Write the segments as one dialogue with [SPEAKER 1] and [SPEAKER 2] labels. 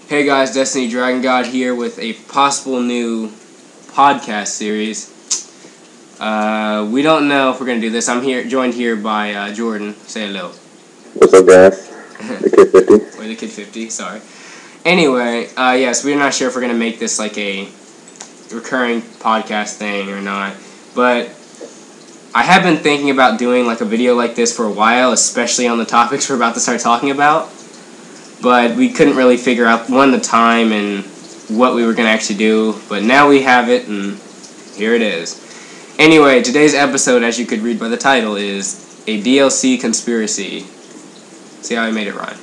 [SPEAKER 1] Hey guys, Destiny Dragon God here with a possible new podcast series. We don't know if we're gonna do this. I'm joined here by Jordan. Say hello.
[SPEAKER 2] What's up, guys? The Kid 50.
[SPEAKER 1] Or the Kid 50, sorry. Anyway, yes, we're not sure if we're gonna make this like a recurring podcast thing or not, but I have been thinking about doing like a video like this for a while, especially on the topics we're about to start talking about. But we couldn't really figure out, the time and what we were going to actually do. But now we have it, and here it is. Anyway, today's episode, as you could read by the title, is a DLC conspiracy. See how I made it rhyme?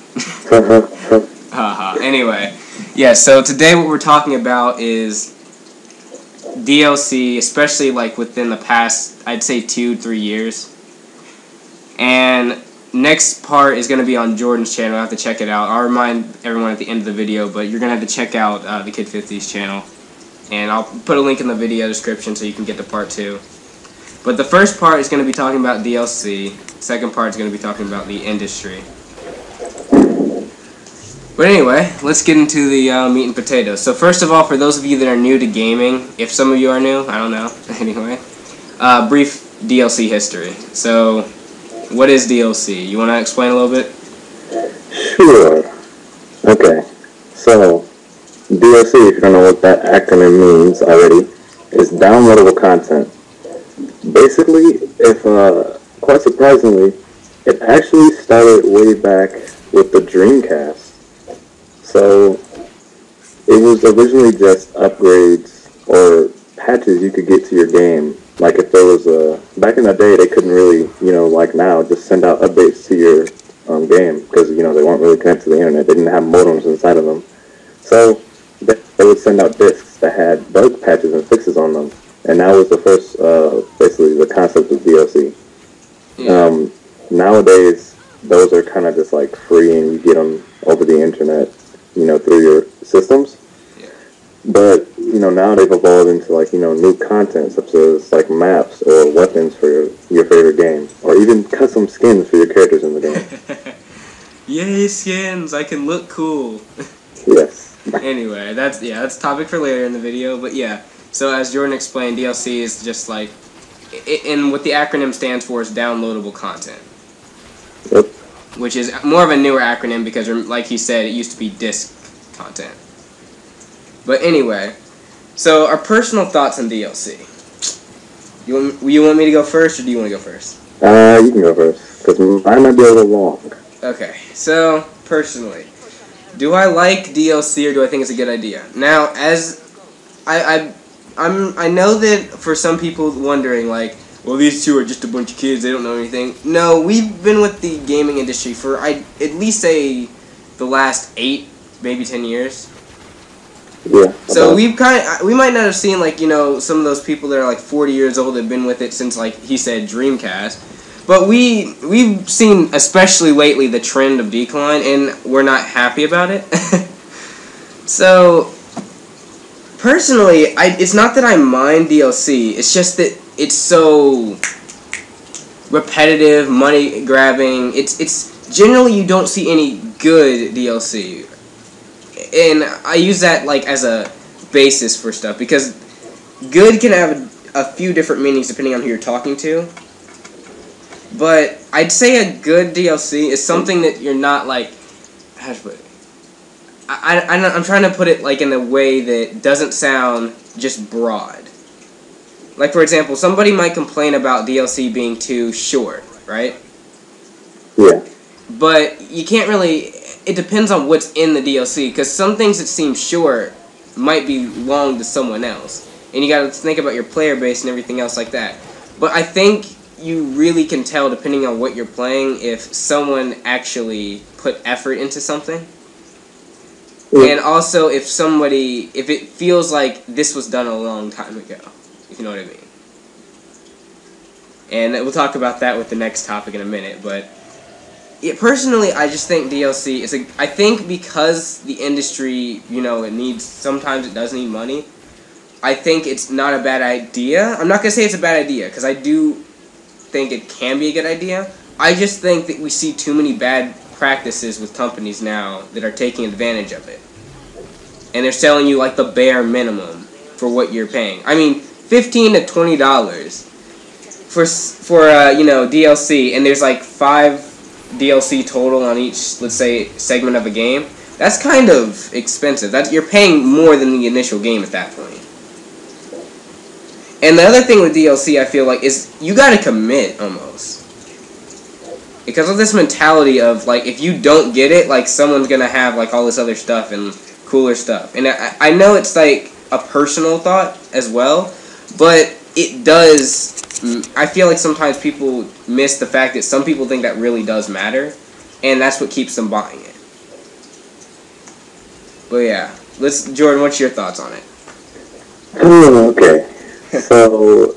[SPEAKER 1] Anyway, yeah, so today what we're talking about is DLC, especially like within the past, I'd say 2-3 years. And next part is going to be on Jordan's channel. You'll have to check it out. I'll remind everyone at the end of the video, but you're going to have to check out the Kid 50's channel. And I'll put a link in the video description so you can get to part 2. But the first part is going to be talking about DLC. Second part is going to be talking about the industry. But anyway, let's get into the meat and potatoes. So first of all, for those of you that are new to gaming, if some of you are new, I don't know, anyway, brief DLC history. So, what is DLC? You want to explain a little bit?
[SPEAKER 2] Sure. Okay. So, DLC, if you don't know what that acronym means already, is downloadable content. Basically, quite surprisingly, it actually started way back with the Dreamcast. So, it was originally just upgrades or patches you could get to your game. Like if there was back in the day, they couldn't really, like now, just send out updates to your game because, they weren't really connected to the internet. They didn't have modems inside of them. So they would send out discs that had bug patches and fixes on them. And that was the first, basically, the concept of DLC.
[SPEAKER 1] Yeah.
[SPEAKER 2] Nowadays, those are kind of just like free and you get them over the internet, through your systems.
[SPEAKER 1] Yeah.
[SPEAKER 2] But, now they've evolved into, like, new content, such as, like, maps or weapons for your favorite game. Or even custom skins for your characters in the game.
[SPEAKER 1] Yay, skins! I can look cool.
[SPEAKER 2] Yes.
[SPEAKER 1] Anyway, that's a topic for later in the video. But yeah, so as Jordan explained, DLC is just like, and what the acronym stands for is downloadable content.
[SPEAKER 2] Yep.
[SPEAKER 1] Which is more of a newer acronym because, like he said, it used to be disc content. But anyway, so our personal thoughts on DLC. You want me to go first, or do you want to go first?
[SPEAKER 2] You can go first, because mine might be a little long.
[SPEAKER 1] Okay, so personally, do I like DLC or do I think it's a good idea? Now, as I know that for some people wondering, like, well, these two are just a bunch of kids, they don't know anything. No, we've been with the gaming industry for, I'd at least say, the last 8, maybe 10 years.
[SPEAKER 2] Yeah.
[SPEAKER 1] So we might not have seen, like, some of those people that are, like, 40 years old that have been with it since, like he said, Dreamcast. But we've seen, especially lately, the trend of decline, and we're not happy about it. So, personally, it's not that I mind DLC, it's just that it's so repetitive, money grabbing. It's generally you don't see any good DLC, and I use that like as a basis for stuff because good can have a few different meanings depending on who you're talking to. But I'd say a good DLC is something that you're not like. How to put it? I'm trying to put it like in a way that doesn't sound just broad. Like, for example, somebody might complain about DLC being too short, right?
[SPEAKER 2] Yeah.
[SPEAKER 1] But you can't really... It depends on what's in the DLC, because some things that seem short might be long to someone else. And you gotta think about your player base and everything else like that. But I think you really can tell, depending on what you're playing, if someone actually put effort into something. Yeah. And also if it feels like this was done a long time ago. If you know what I mean. And we'll talk about that with the next topic in a minute, but personally, I just think DLC is I think because the industry, sometimes it does need money, I think it's not a bad idea. I'm not going to say it's a bad idea, because I do think it can be a good idea. I just think that we see too many bad practices with companies now that are taking advantage of it. and they're selling you like the bare minimum for what you're paying. I mean, $15 to $20 for DLC, and there's like 5 DLC total on each, let's say, segment of a game. That's kind of expensive. You're paying more than the initial game at that point. And the other thing with DLC, I feel like, is you gotta commit, almost. Because of this mentality of, like, if you don't get it, like, someone's gonna have, like, all this other stuff and cooler stuff. And I know it's, like, a personal thought as well, but it does... I feel like sometimes people miss the fact that some people think that really does matter, and that's what keeps them buying it. But yeah, Jordan, what's your thoughts on it?
[SPEAKER 2] Okay. So,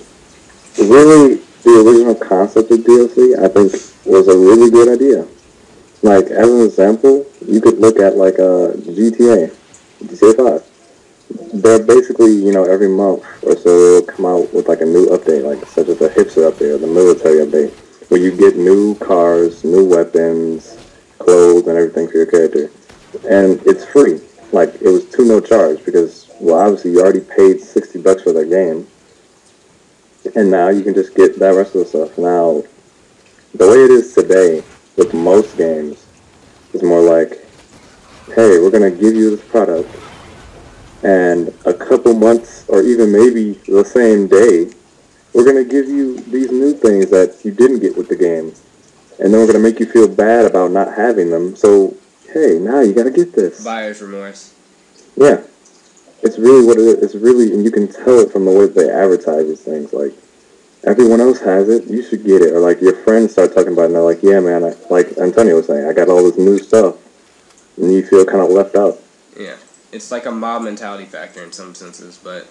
[SPEAKER 2] really, the original concept of DLC, I think, was a really good idea. Like, as an example, you could look at, like, GTA 5. They're basically, you know, every month or so they'll come out with, like, a new update, like, such as the hipster update or the military update, where you get new cars, new weapons, clothes, and everything for your character. And it's free. Like, it was to no charge because, well, obviously you already paid $60 for that game. And now you can just get that rest of the stuff. Now, the way it is today with most games is more like, hey, we're going to give you this product, and a couple months or even maybe the same day, we're going to give you these new things that you didn't get with the game. And then we're going to make you feel bad about not having them. So, hey, now you got to get this.
[SPEAKER 1] Buyer's remorse.
[SPEAKER 2] Yeah. It's really what it is. It's really, and you can tell it from the way they advertise these things. Like, everyone else has it, you should get it. Or, like, your friends start talking about it, and they're like, yeah, man, like Antonio was saying, I got all this new stuff. And you feel kind of left out.
[SPEAKER 1] Yeah. It's like a mob mentality factor in some senses, but...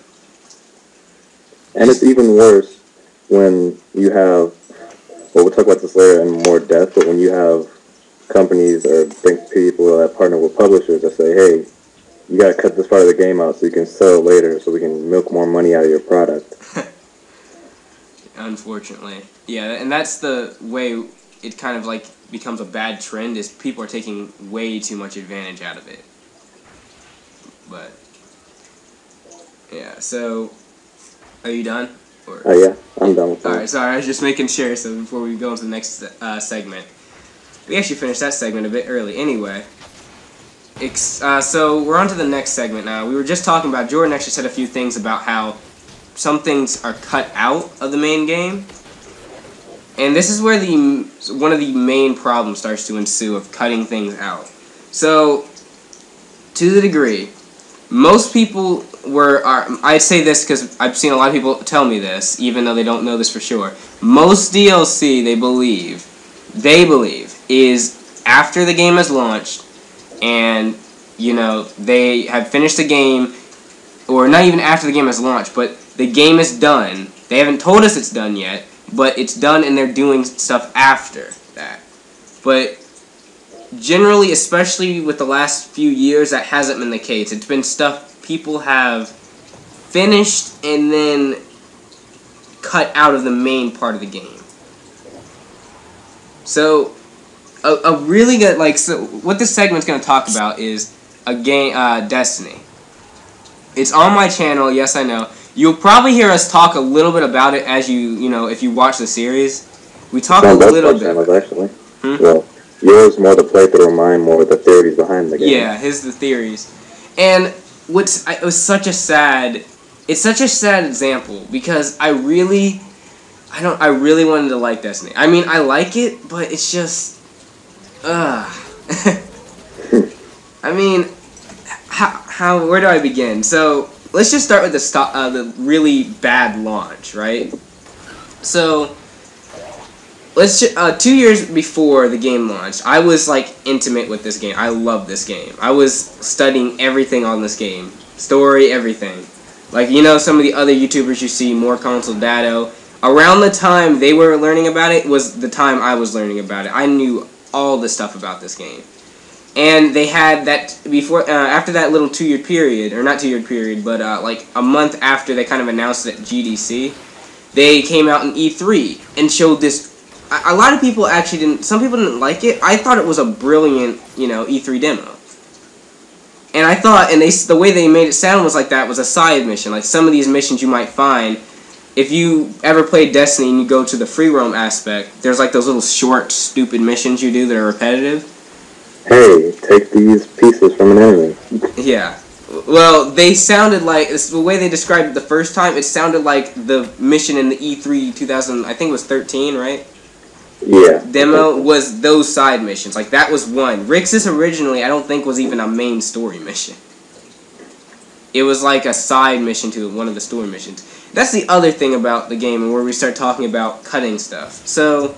[SPEAKER 2] And it's even worse when you have... Well, we'll talk about this later in more depth, but when you have companies or people that partner with publishers that say, hey, you got to cut this part of the game out so you can sell it later so we can milk more money out of your product.
[SPEAKER 1] Unfortunately. Yeah, and that's the way it kind of like becomes a bad trend, is people are taking way too much advantage out of it. But, yeah, so, are you done?
[SPEAKER 2] Yeah, I'm done with that.
[SPEAKER 1] Alright, sorry, I was just making sure, so before we go into the next segment. We actually finished that segment a bit early. Anyway, so we're on to the next segment now. We were just talking about, Jordan actually said a few things about how some things are cut out of the main game. And this is where one of the main problems starts to ensue of cutting things out. So, to the degree, most people I say this because I've seen a lot of people tell me this, even though they don't know this for sure. Most DLC, they believe, is after the game has launched, and, you know, they have finished the game, or not even after the game has launched, but the game is done. They haven't told us it's done yet, but it's done and they're doing stuff after that. But generally, especially with the last few years, that hasn't been the case. It's been stuff people have finished and then cut out of the main part of the game. So, a really good, so what this segment's going to talk about is a game, Destiny. It's on my channel, yes I know. You'll probably hear us talk a little bit about it as if you watch the series. We talk a little bit about it.
[SPEAKER 2] Actually. Well, yours more the playthrough, mine more the theories behind the game.
[SPEAKER 1] Yeah, his the theories. And it's such a sad example, because I really wanted to like Destiny. I mean, I like it, but it's just, I mean, where do I begin? So, let's just start with the really bad launch, right? So, 2 years before the game launched, I was, like, intimate with this game. I love this game. I was studying everything on this game. Story, everything. Like, you know, some of the other YouTubers you see, More Console Dado, around the time they were learning about it was the time I was learning about it. I knew all the stuff about this game. And they had that, after that little 2-year period, or not 2-year period, but, like, a month after they kind of announced it at GDC, they came out in E3 and showed this. A lot of people actually some people didn't like it. I thought it was a brilliant, E3 demo. And I thought, and the way they made it sound was like that was a side mission. Like some of these missions you might find, if you ever played Destiny and you go to the free roam aspect, there's like those little short, stupid missions you do that are repetitive.
[SPEAKER 2] Hey, take these pieces from an enemy.
[SPEAKER 1] Yeah. Well, they sounded like, the way they described it the first time, it sounded like the mission in the E3 2000, I think it was 13, right?
[SPEAKER 2] Yeah.
[SPEAKER 1] Demo was those side missions. Like, that was one. Rixus originally, I don't think, was even a main story mission. It was like a side mission to one of the story missions. That's the other thing about the game, and where we start talking about cutting stuff. So,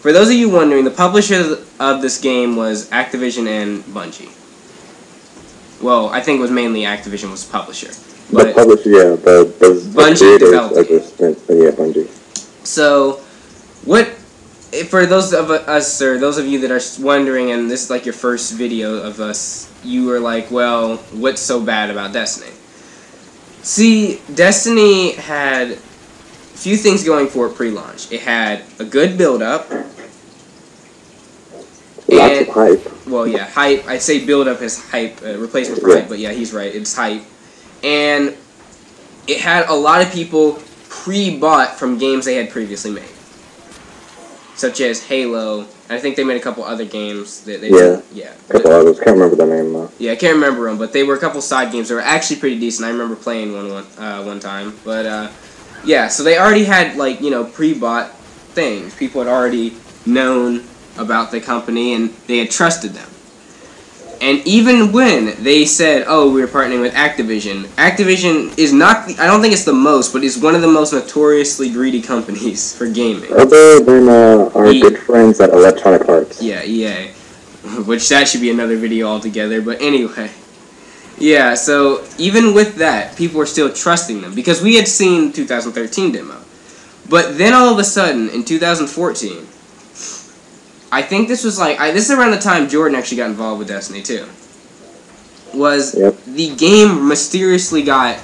[SPEAKER 1] for those of you wondering, the publisher of this game was Activision and Bungie. Well, I think it was mainly Activision was the publisher. But
[SPEAKER 2] the publisher, yeah. The
[SPEAKER 1] Bungie developed it.
[SPEAKER 2] Yeah, Bungie.
[SPEAKER 1] So, for those of us, or those of you that are wondering, and this is like your first video of us, you were like, well, what's so bad about Destiny? See, Destiny had a few things going for it pre-launch. It had a good build-up.
[SPEAKER 2] Lots of hype.
[SPEAKER 1] Well, yeah, hype. I'd say build-up is hype, replacement for hype, but yeah, he's right. It's hype. And it had a lot of people pre-bought from games they had previously made. Such as Halo, and I think they made a couple other games that they did. Yeah.
[SPEAKER 2] A couple others. Can't remember the name though.
[SPEAKER 1] Yeah, I can't remember them, but they were a couple side games that were actually pretty decent. I remember playing one time. But yeah, so they already had like, you know, pre-bought things. People had already known about the company and they had trusted them. And even when they said, oh, we're partnering with Activision, Activision is not, I don't think it's the most, but it's one of the most notoriously greedy companies for gaming.
[SPEAKER 2] Other than our good friends at Electronic Arts.
[SPEAKER 1] Yeah, EA. Which that should be another video altogether, but anyway. Yeah, so even with that, people were still trusting them, because we had seen 2013 demo. But then all of a sudden, in 2014, I think this was like, this is around the time Jordan actually got involved with Destiny too. The game mysteriously got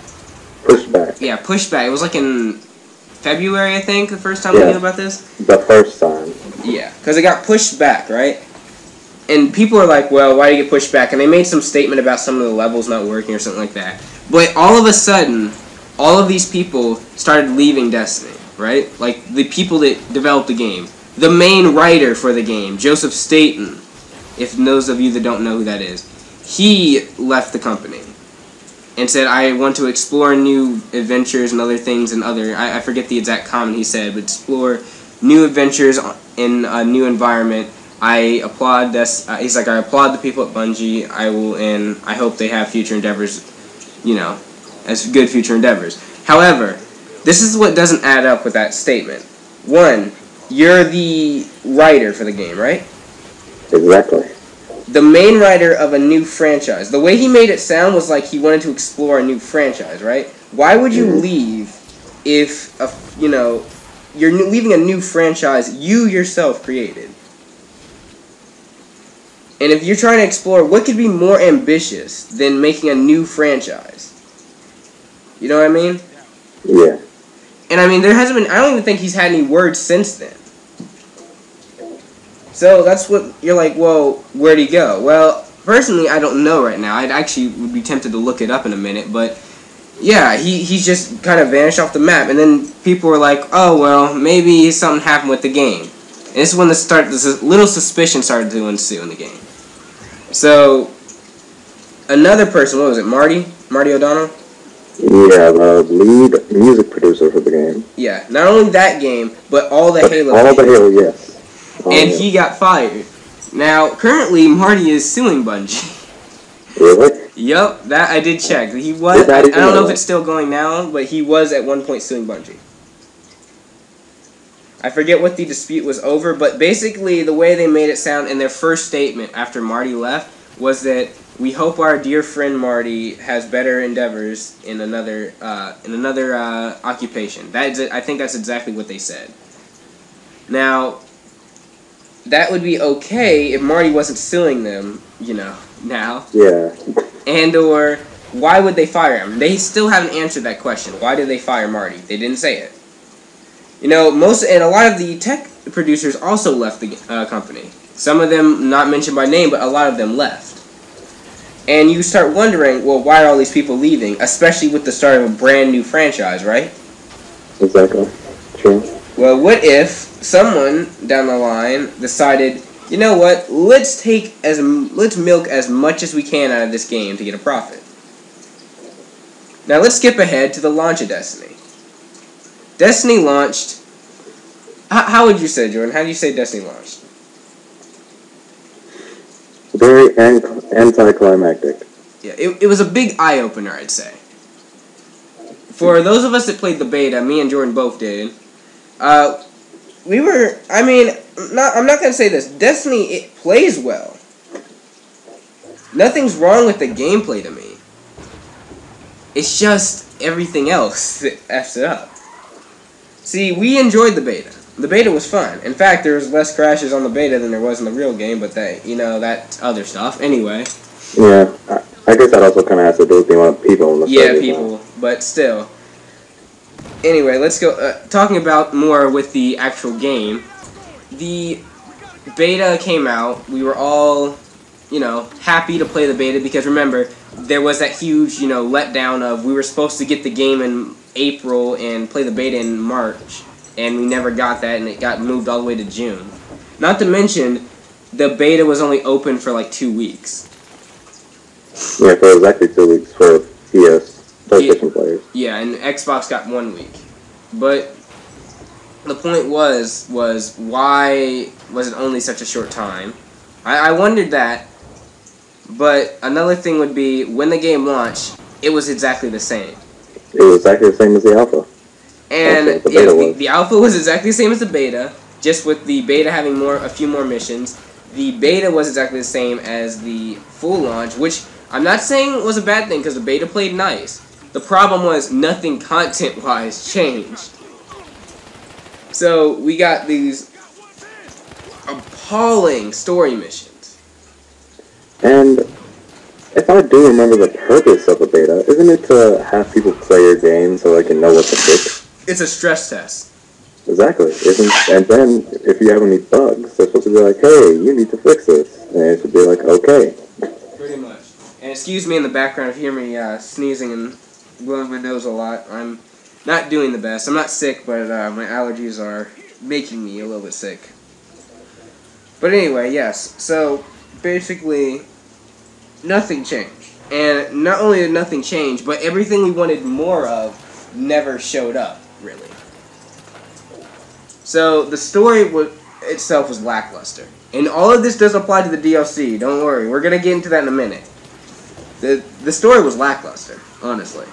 [SPEAKER 2] pushed back.
[SPEAKER 1] Yeah, pushed back. It was like in February, I think, the first time we knew about this.
[SPEAKER 2] The first time.
[SPEAKER 1] Yeah, because it got pushed back, right? And people are like, well, why did it get pushed back? And they made some statement about some of the levels not working or something like that. But all of a sudden, all of these people started leaving Destiny, right? Like, the people that developed the game. The main writer for the game, Joseph Staten, if those of you that don't know who that is, he left the company and said, I want to explore new adventures and other things and I forget the exact comment he said, but explore new adventures in a new environment. I applaud this. He's like, I applaud the people at Bungie. I hope they have future endeavors, you know, as good future endeavors. However, this is what doesn't add up with that statement. One, you're the writer for the game, right?
[SPEAKER 2] Exactly.
[SPEAKER 1] The main writer of a new franchise. The way he made it sound was like he wanted to explore a new franchise, right? Why would you leave if, you know, you're leaving a new franchise you yourself created? And if you're trying to explore, what could be more ambitious than making a new franchise? You know what I mean?
[SPEAKER 2] Yeah.
[SPEAKER 1] And I mean, there hasn't been, I don't even think he's had any words since then. So that's what, you're like, well, where'd he go? Well, personally, I don't know right now. I actually would be tempted to look it up in a minute, but yeah, he's just kind of vanished off the map. And then people were like, oh, well, maybe something happened with the game. And this is when this little suspicion started to ensue in the game. So, another person, what was it, Marty O'Donnell?
[SPEAKER 2] Yeah, the lead music producer for the game.
[SPEAKER 1] Yeah, not only that game, but all the Halo games.
[SPEAKER 2] All the Halo, yes.
[SPEAKER 1] And he got fired. Now, currently, Marty is suing Bungie.
[SPEAKER 2] Really?
[SPEAKER 1] Yup, that I did check. He was. I don't know if it's still going now, but he was at one point suing Bungie. I forget what the dispute was over, but basically the way they made it sound in their first statement after Marty left was that we hope our dear friend Marty has better endeavors in another occupation. I think that's exactly what they said. Now, that would be okay if Marty wasn't suing them, you know, now.
[SPEAKER 2] Yeah.
[SPEAKER 1] And or why would they fire him? They still haven't answered that question. Why did they fire Marty? They didn't say it. You know, a lot of the tech producers also left the company. Some of them not mentioned by name, but a lot of them left. And you start wondering, well, why are all these people leaving? Especially with the start of a brand new franchise, right?
[SPEAKER 2] Exactly. True.
[SPEAKER 1] Well, what if someone down the line decided, you know what? Let's milk as much as we can out of this game to get a profit. Now let's skip ahead to the launch of Destiny. Destiny launched. How would you say, Jordan? How do you say Destiny launched?
[SPEAKER 2] Very anticlimactic.
[SPEAKER 1] Yeah, it was a big eye opener, I'd say. For those of us that played the beta, me and Jordan both did. We were. I mean, I'm not gonna say this. Destiny, it plays well. Nothing's wrong with the gameplay to me. It's just everything else that f's it up. See, we enjoyed the beta. The beta was fun. In fact, there was less crashes on the beta than there was in the real game, but that's other stuff. Anyway.
[SPEAKER 2] Yeah, I guess that also kind of has to do with the amount of people in the server.
[SPEAKER 1] Yeah, people, but still. Anyway, let's go. Talking about more with the actual game. The beta came out. We were all, happy to play the beta because remember, there was that huge, letdown of we were supposed to get the game in April and play the beta in March, and we never got that, and it got moved all the way to June. Not to mention, the beta was only open for like 2 weeks.
[SPEAKER 2] Yeah, so exactly 2 weeks for PlayStation players.
[SPEAKER 1] Yeah, and Xbox got 1 week. But the point was why was it only such a short time? I wondered that. But another thing would be, when the game launched, it was exactly the same.
[SPEAKER 2] It was exactly the same as the alpha.
[SPEAKER 1] And the alpha was exactly the same as the beta, just with the beta having a few more missions. The beta was exactly the same as the full launch, which I'm not saying was a bad thing because the beta played nice. The problem was nothing content-wise changed. So we got these appalling story missions.
[SPEAKER 2] And if I do remember the purpose of a beta, isn't it to have people play your game so they can know what to fix?
[SPEAKER 1] It's a stress test.
[SPEAKER 2] Exactly. And then, if you have any bugs, they're supposed to be like, hey, you need to fix this. And it should be like, okay.
[SPEAKER 1] Pretty much. And excuse me in the background if you hear me sneezing and blowing my nose a lot. I'm not doing the best. I'm not sick, but my allergies are making me a little bit sick. But anyway, yes. So, basically, nothing changed. And not only did nothing change, but everything we wanted more of never showed up, really. So, the story itself was lackluster. And all of this does apply to the DLC. Don't worry. We're going to get into that in a minute. The story was lackluster, honestly.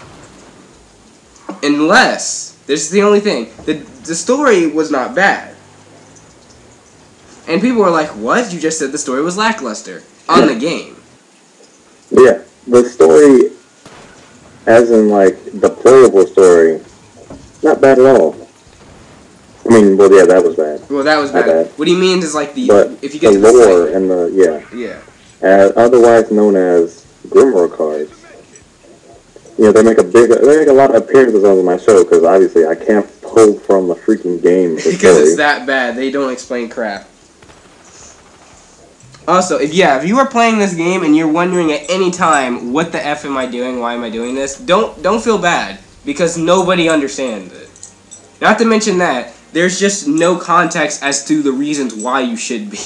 [SPEAKER 1] Unless, this is the only thing, the story was not bad. And people were like, what? You just said the story was lackluster on the game.
[SPEAKER 2] Yeah, the story, as in, the playable story, not bad at all. I mean, well, yeah, that was bad.
[SPEAKER 1] Well, that was bad. What he means is, if you get
[SPEAKER 2] to the lore and
[SPEAKER 1] Yeah.
[SPEAKER 2] Otherwise known as Grimoire cards. They make a lot of appearances on my show, because obviously I can't pull from the freaking game.
[SPEAKER 1] Because it's that bad. They don't explain crap. Also, if you are playing this game and you're wondering at any time, what the F am I doing, why am I doing this, don't feel bad, because nobody understands it. Not to mention that, there's just no context as to the reasons why you should be.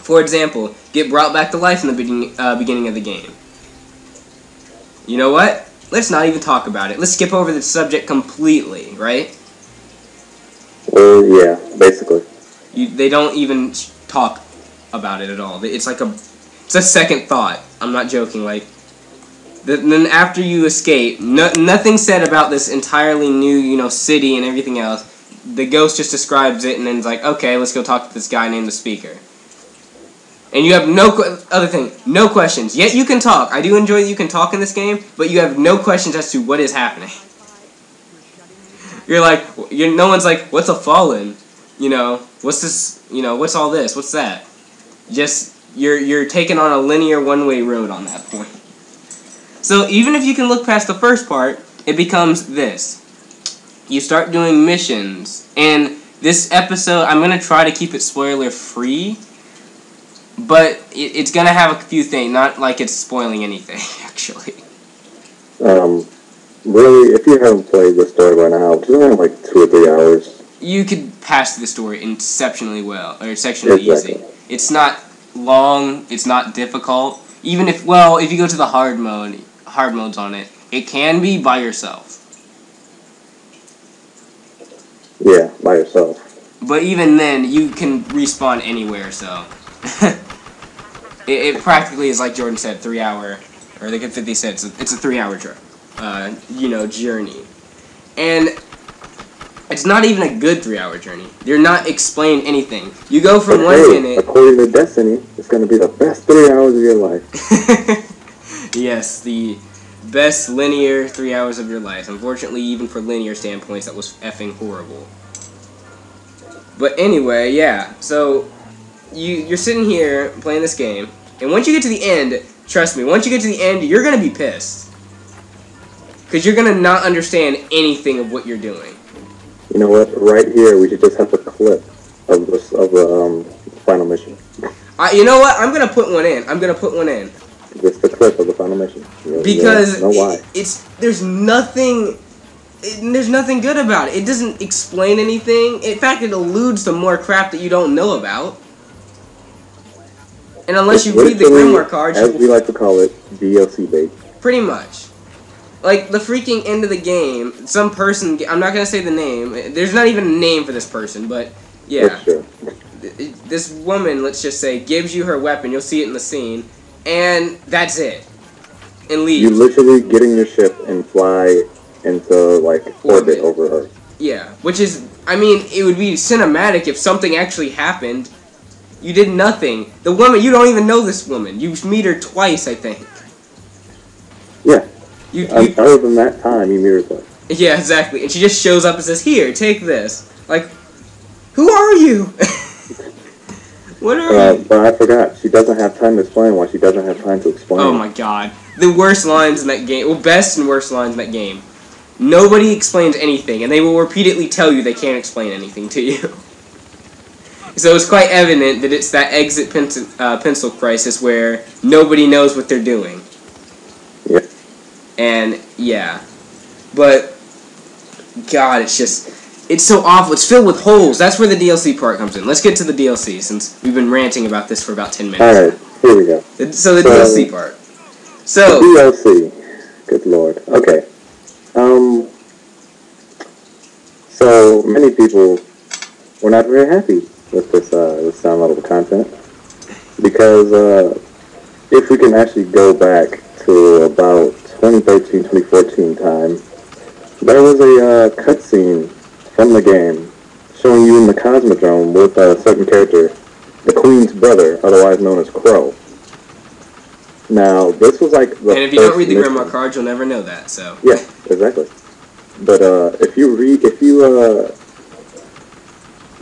[SPEAKER 1] For example, get brought back to life in the beginning of the game. You know what? Let's not even talk about it. Let's skip over the subject completely, right?
[SPEAKER 2] Well, yeah, basically.
[SPEAKER 1] They don't even talk about it at all. It's a second thought. I'm not joking. Then after you escape, nothing said about this entirely new, city and everything else. The ghost just describes it and then's like, okay, let's go talk to this guy named the Speaker. And you have no questions. Yet you can talk. I do enjoy that you can talk in this game, but you have no questions as to what is happening. No one's like, what's a fallen? What's this? What's all this? What's that? Just you're taking on a linear one-way road on that point. So even if you can look past the first part, it becomes this. You start doing missions, and this episode, I'm gonna try to keep it spoiler-free. but it's gonna have a few things. Not like it's spoiling anything, actually.
[SPEAKER 2] Really, if you haven't played the story by now, it's only like 2 or 3 hours.
[SPEAKER 1] You could pass the story exceptionally well, or exceptionally
[SPEAKER 2] Exactly.
[SPEAKER 1] easy. It's not long. It's not difficult. Even if you go to the hard modes on it, it can be by yourself.
[SPEAKER 2] Yeah, by yourself.
[SPEAKER 1] But even then, you can respawn anywhere. So it practically is like Jordan said, 3 hour, or they could 50 cents. It's a 3 hour trip. Journey. And it's not even a good 3 hour journey. You're not explained anything. You go from one minute.
[SPEAKER 2] According to Destiny, it's going to be the best 3 hours of your life.
[SPEAKER 1] Yes, the best linear 3 hours of your life. Unfortunately, even for linear standpoints, that was effing horrible. But anyway, yeah. So you're sitting here playing this game, and once you get to the end, trust me, once you get to the end, you're gonna be pissed. Because you're going to not understand anything of what you're doing.
[SPEAKER 2] You know what? Right here, we should just have a clip of the final mission.
[SPEAKER 1] You know what? I'm going to put one in.
[SPEAKER 2] Just the clip of the final mission.
[SPEAKER 1] Because
[SPEAKER 2] know why.
[SPEAKER 1] There's nothing good about it. It doesn't explain anything. In fact, it alludes to more crap that you don't know about. And unless you read the Grimoire cards...
[SPEAKER 2] as we like to call it, DLC bait.
[SPEAKER 1] Pretty much. Like, the freaking end of the game, some person, I'm not going to say the name, there's not even a name for this person, but, yeah.
[SPEAKER 2] That's true.
[SPEAKER 1] This woman, let's just say, gives you her weapon, you'll see it in the scene, and that's it. And leaves.
[SPEAKER 2] You literally get in your ship and fly into, like, orbit over Earth.
[SPEAKER 1] Yeah, which is, I mean, it would be cinematic if something actually happened. You did nothing. The woman, you don't even know this woman. You meet her twice, I think.
[SPEAKER 2] Yeah. Other than that time, you meet her twice.
[SPEAKER 1] Yeah, exactly. And she just shows up and says, "Here, take this." Like, who are you? What are you?
[SPEAKER 2] But I forgot. She doesn't have time to explain why she doesn't have time to explain.
[SPEAKER 1] Oh my god. The worst lines in that game. Well, best and worst lines in that game. Nobody explains anything, and they will repeatedly tell you they can't explain anything to you. So it's quite evident that it's that exit pencil crisis where nobody knows what they're doing.
[SPEAKER 2] Yeah.
[SPEAKER 1] And, yeah. But, God, it's so awful. It's filled with holes. That's where the DLC part comes in. Let's get to the DLC, since we've been ranting about this for about 10 minutes.
[SPEAKER 2] Alright, here we go.
[SPEAKER 1] So the DLC part. So...
[SPEAKER 2] The DLC. Good lord. Okay. So, many people were not very happy with this downloadable content. Because, if we can actually go back to about 2013, 2014 time, there was a cutscene from the game showing you in the Cosmodrome with a certain character, the Queen's brother, otherwise known as Crow. Now, this was like the
[SPEAKER 1] And if you don't read the Grimoire cards, you'll never know that, so...
[SPEAKER 2] Yeah, exactly. But,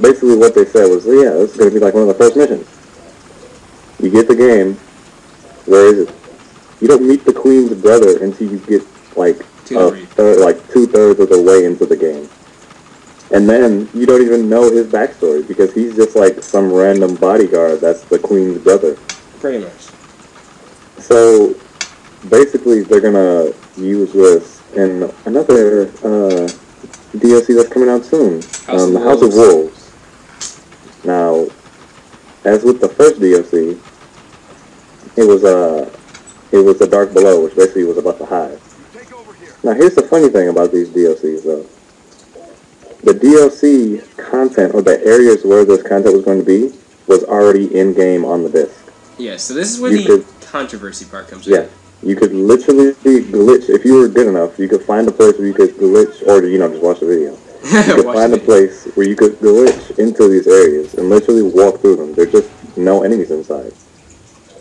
[SPEAKER 2] basically what they said was, yeah, this is going to be like one of the first missions. You get the game, where is it? You don't meet the Queen's brother until you get, like, two-thirds of the way into the game. And then, you don't even know his backstory, because he's just, like, some random bodyguard that's the Queen's brother.
[SPEAKER 1] Pretty much.
[SPEAKER 2] So, basically, they're gonna use this in another DLC that's coming out soon. The House of Wolves. Now, as with the first DLC, it was the Dark Below, which basically was about the Hive. Now, here's the funny thing about these DLCs, though. The DLC content, or the areas where this content was going to be, was already in-game on the disc.
[SPEAKER 1] Yeah, so this is where the controversy part comes in.
[SPEAKER 2] Yeah, you could literally glitch, if you were good enough, you could find a place where you could glitch, or, just watch the video. You could find a place where you could glitch into these areas and literally walk through them. There's just no enemies inside.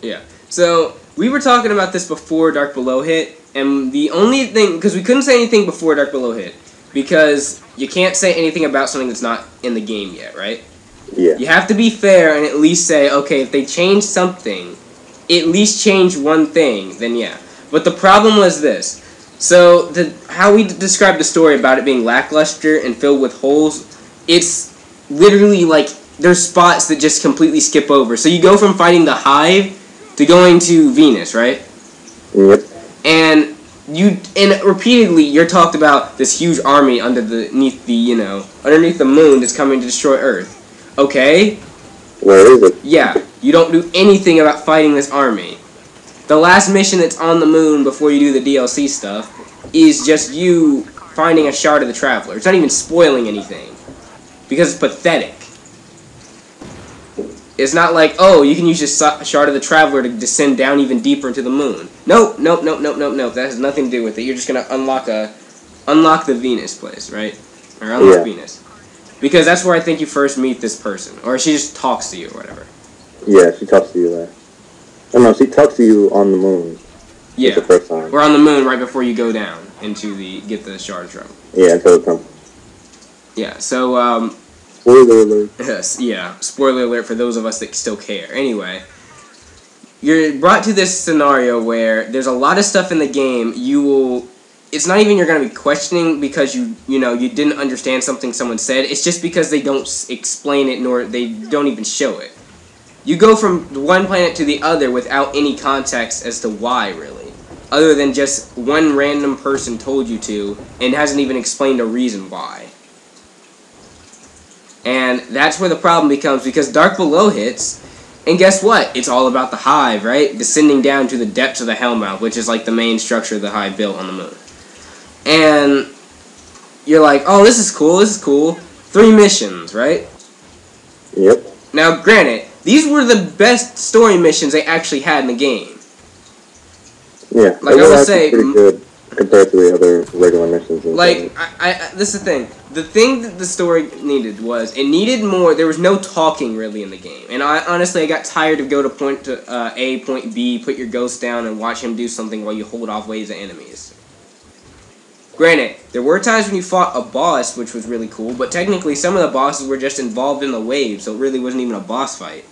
[SPEAKER 1] Yeah, so we were talking about this before Dark Below hit, and the only thing, because we couldn't say anything before Dark Below hit, because you can't say anything about something that's not in the game yet, right?
[SPEAKER 2] Yeah.
[SPEAKER 1] You have to be fair and at least say, okay, if they change something, at least change one thing, then yeah. But the problem was this. So, how we described the story about it being lackluster and filled with holes, it's literally like there's spots that just completely skip over. So you go from fighting the Hive to going to Venus, right?
[SPEAKER 2] Yep.
[SPEAKER 1] And repeatedly you're talked about this huge army underneath the moon that's coming to destroy Earth. Okay?
[SPEAKER 2] Where is it?
[SPEAKER 1] Yeah, you don't do anything about fighting this army. The last mission that's on the moon before you do the DLC stuff is just you finding a shard of the Traveler. It's not even spoiling anything. Because it's pathetic. It's not like, oh, you can use this shard of the Traveler to descend down even deeper into the moon. Nope. That has nothing to do with it. You're just gonna unlock the Venus place, right? Or unlock Venus. Because that's where I think you first meet this person. Or she just talks to you or whatever.
[SPEAKER 2] Yeah, she talks to you there. Oh no, she talks to you on the moon.
[SPEAKER 1] Yeah.
[SPEAKER 2] The first time.
[SPEAKER 1] Or on the moon right before you go down get the shard of Traveler.
[SPEAKER 2] Yeah, until the temple.
[SPEAKER 1] Yeah, so,
[SPEAKER 2] Spoiler alert.
[SPEAKER 1] Yes, yeah. Spoiler alert for those of us that still care. Anyway, you're brought to this scenario where there's a lot of stuff in the game it's not even you're going to be questioning because you didn't understand something someone said. It's just because they don't explain it nor they don't even show it. You go from one planet to the other without any context as to why, really. Other than just one random person told you to and hasn't even explained a reason why. And that's where the problem becomes, because Dark Below hits, and guess what? It's all about the Hive, right? Descending down to the depths of the Hellmouth, which is like the main structure the Hive built on the moon. And you're like, oh, this is cool. 3 missions, right?
[SPEAKER 2] Yep.
[SPEAKER 1] Now, granted, these were the best story missions they actually had in the game.
[SPEAKER 2] Yeah,
[SPEAKER 1] like I would say,
[SPEAKER 2] pretty good compared to the other regular missions.
[SPEAKER 1] Like, this is the thing. The thing that the story needed was, it needed more. There was no talking really in the game, and honestly I got tired of go to point A, point B, put your ghost down, and watch him do something while you hold off waves of enemies. Granted, there were times when you fought a boss, which was really cool, but technically some of the bosses were just involved in the wave, so it really wasn't even a boss fight.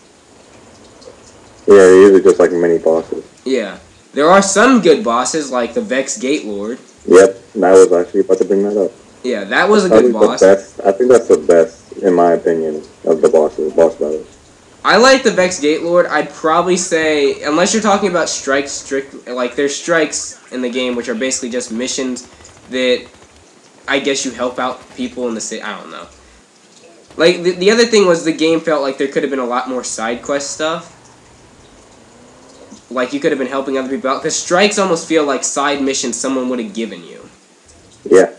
[SPEAKER 2] Yeah, they're usually just like mini bosses.
[SPEAKER 1] Yeah. There are some good bosses, like the Vex Gate Lord.
[SPEAKER 2] Yep, and I was actually about to bring that up.
[SPEAKER 1] Yeah, that was a good boss.
[SPEAKER 2] I think that's the best, in my opinion, of the boss battles.
[SPEAKER 1] I like the Vex Gate Lord. I'd probably say, unless you're talking about strikes, there's strikes in the game, which are basically just missions that I guess you help out people in the city. I don't know. Like, the other thing was the game felt like there could have been a lot more side quest stuff. Like, you could have been helping other people out. Because strikes almost feel like side missions someone would have given you.
[SPEAKER 2] Yeah.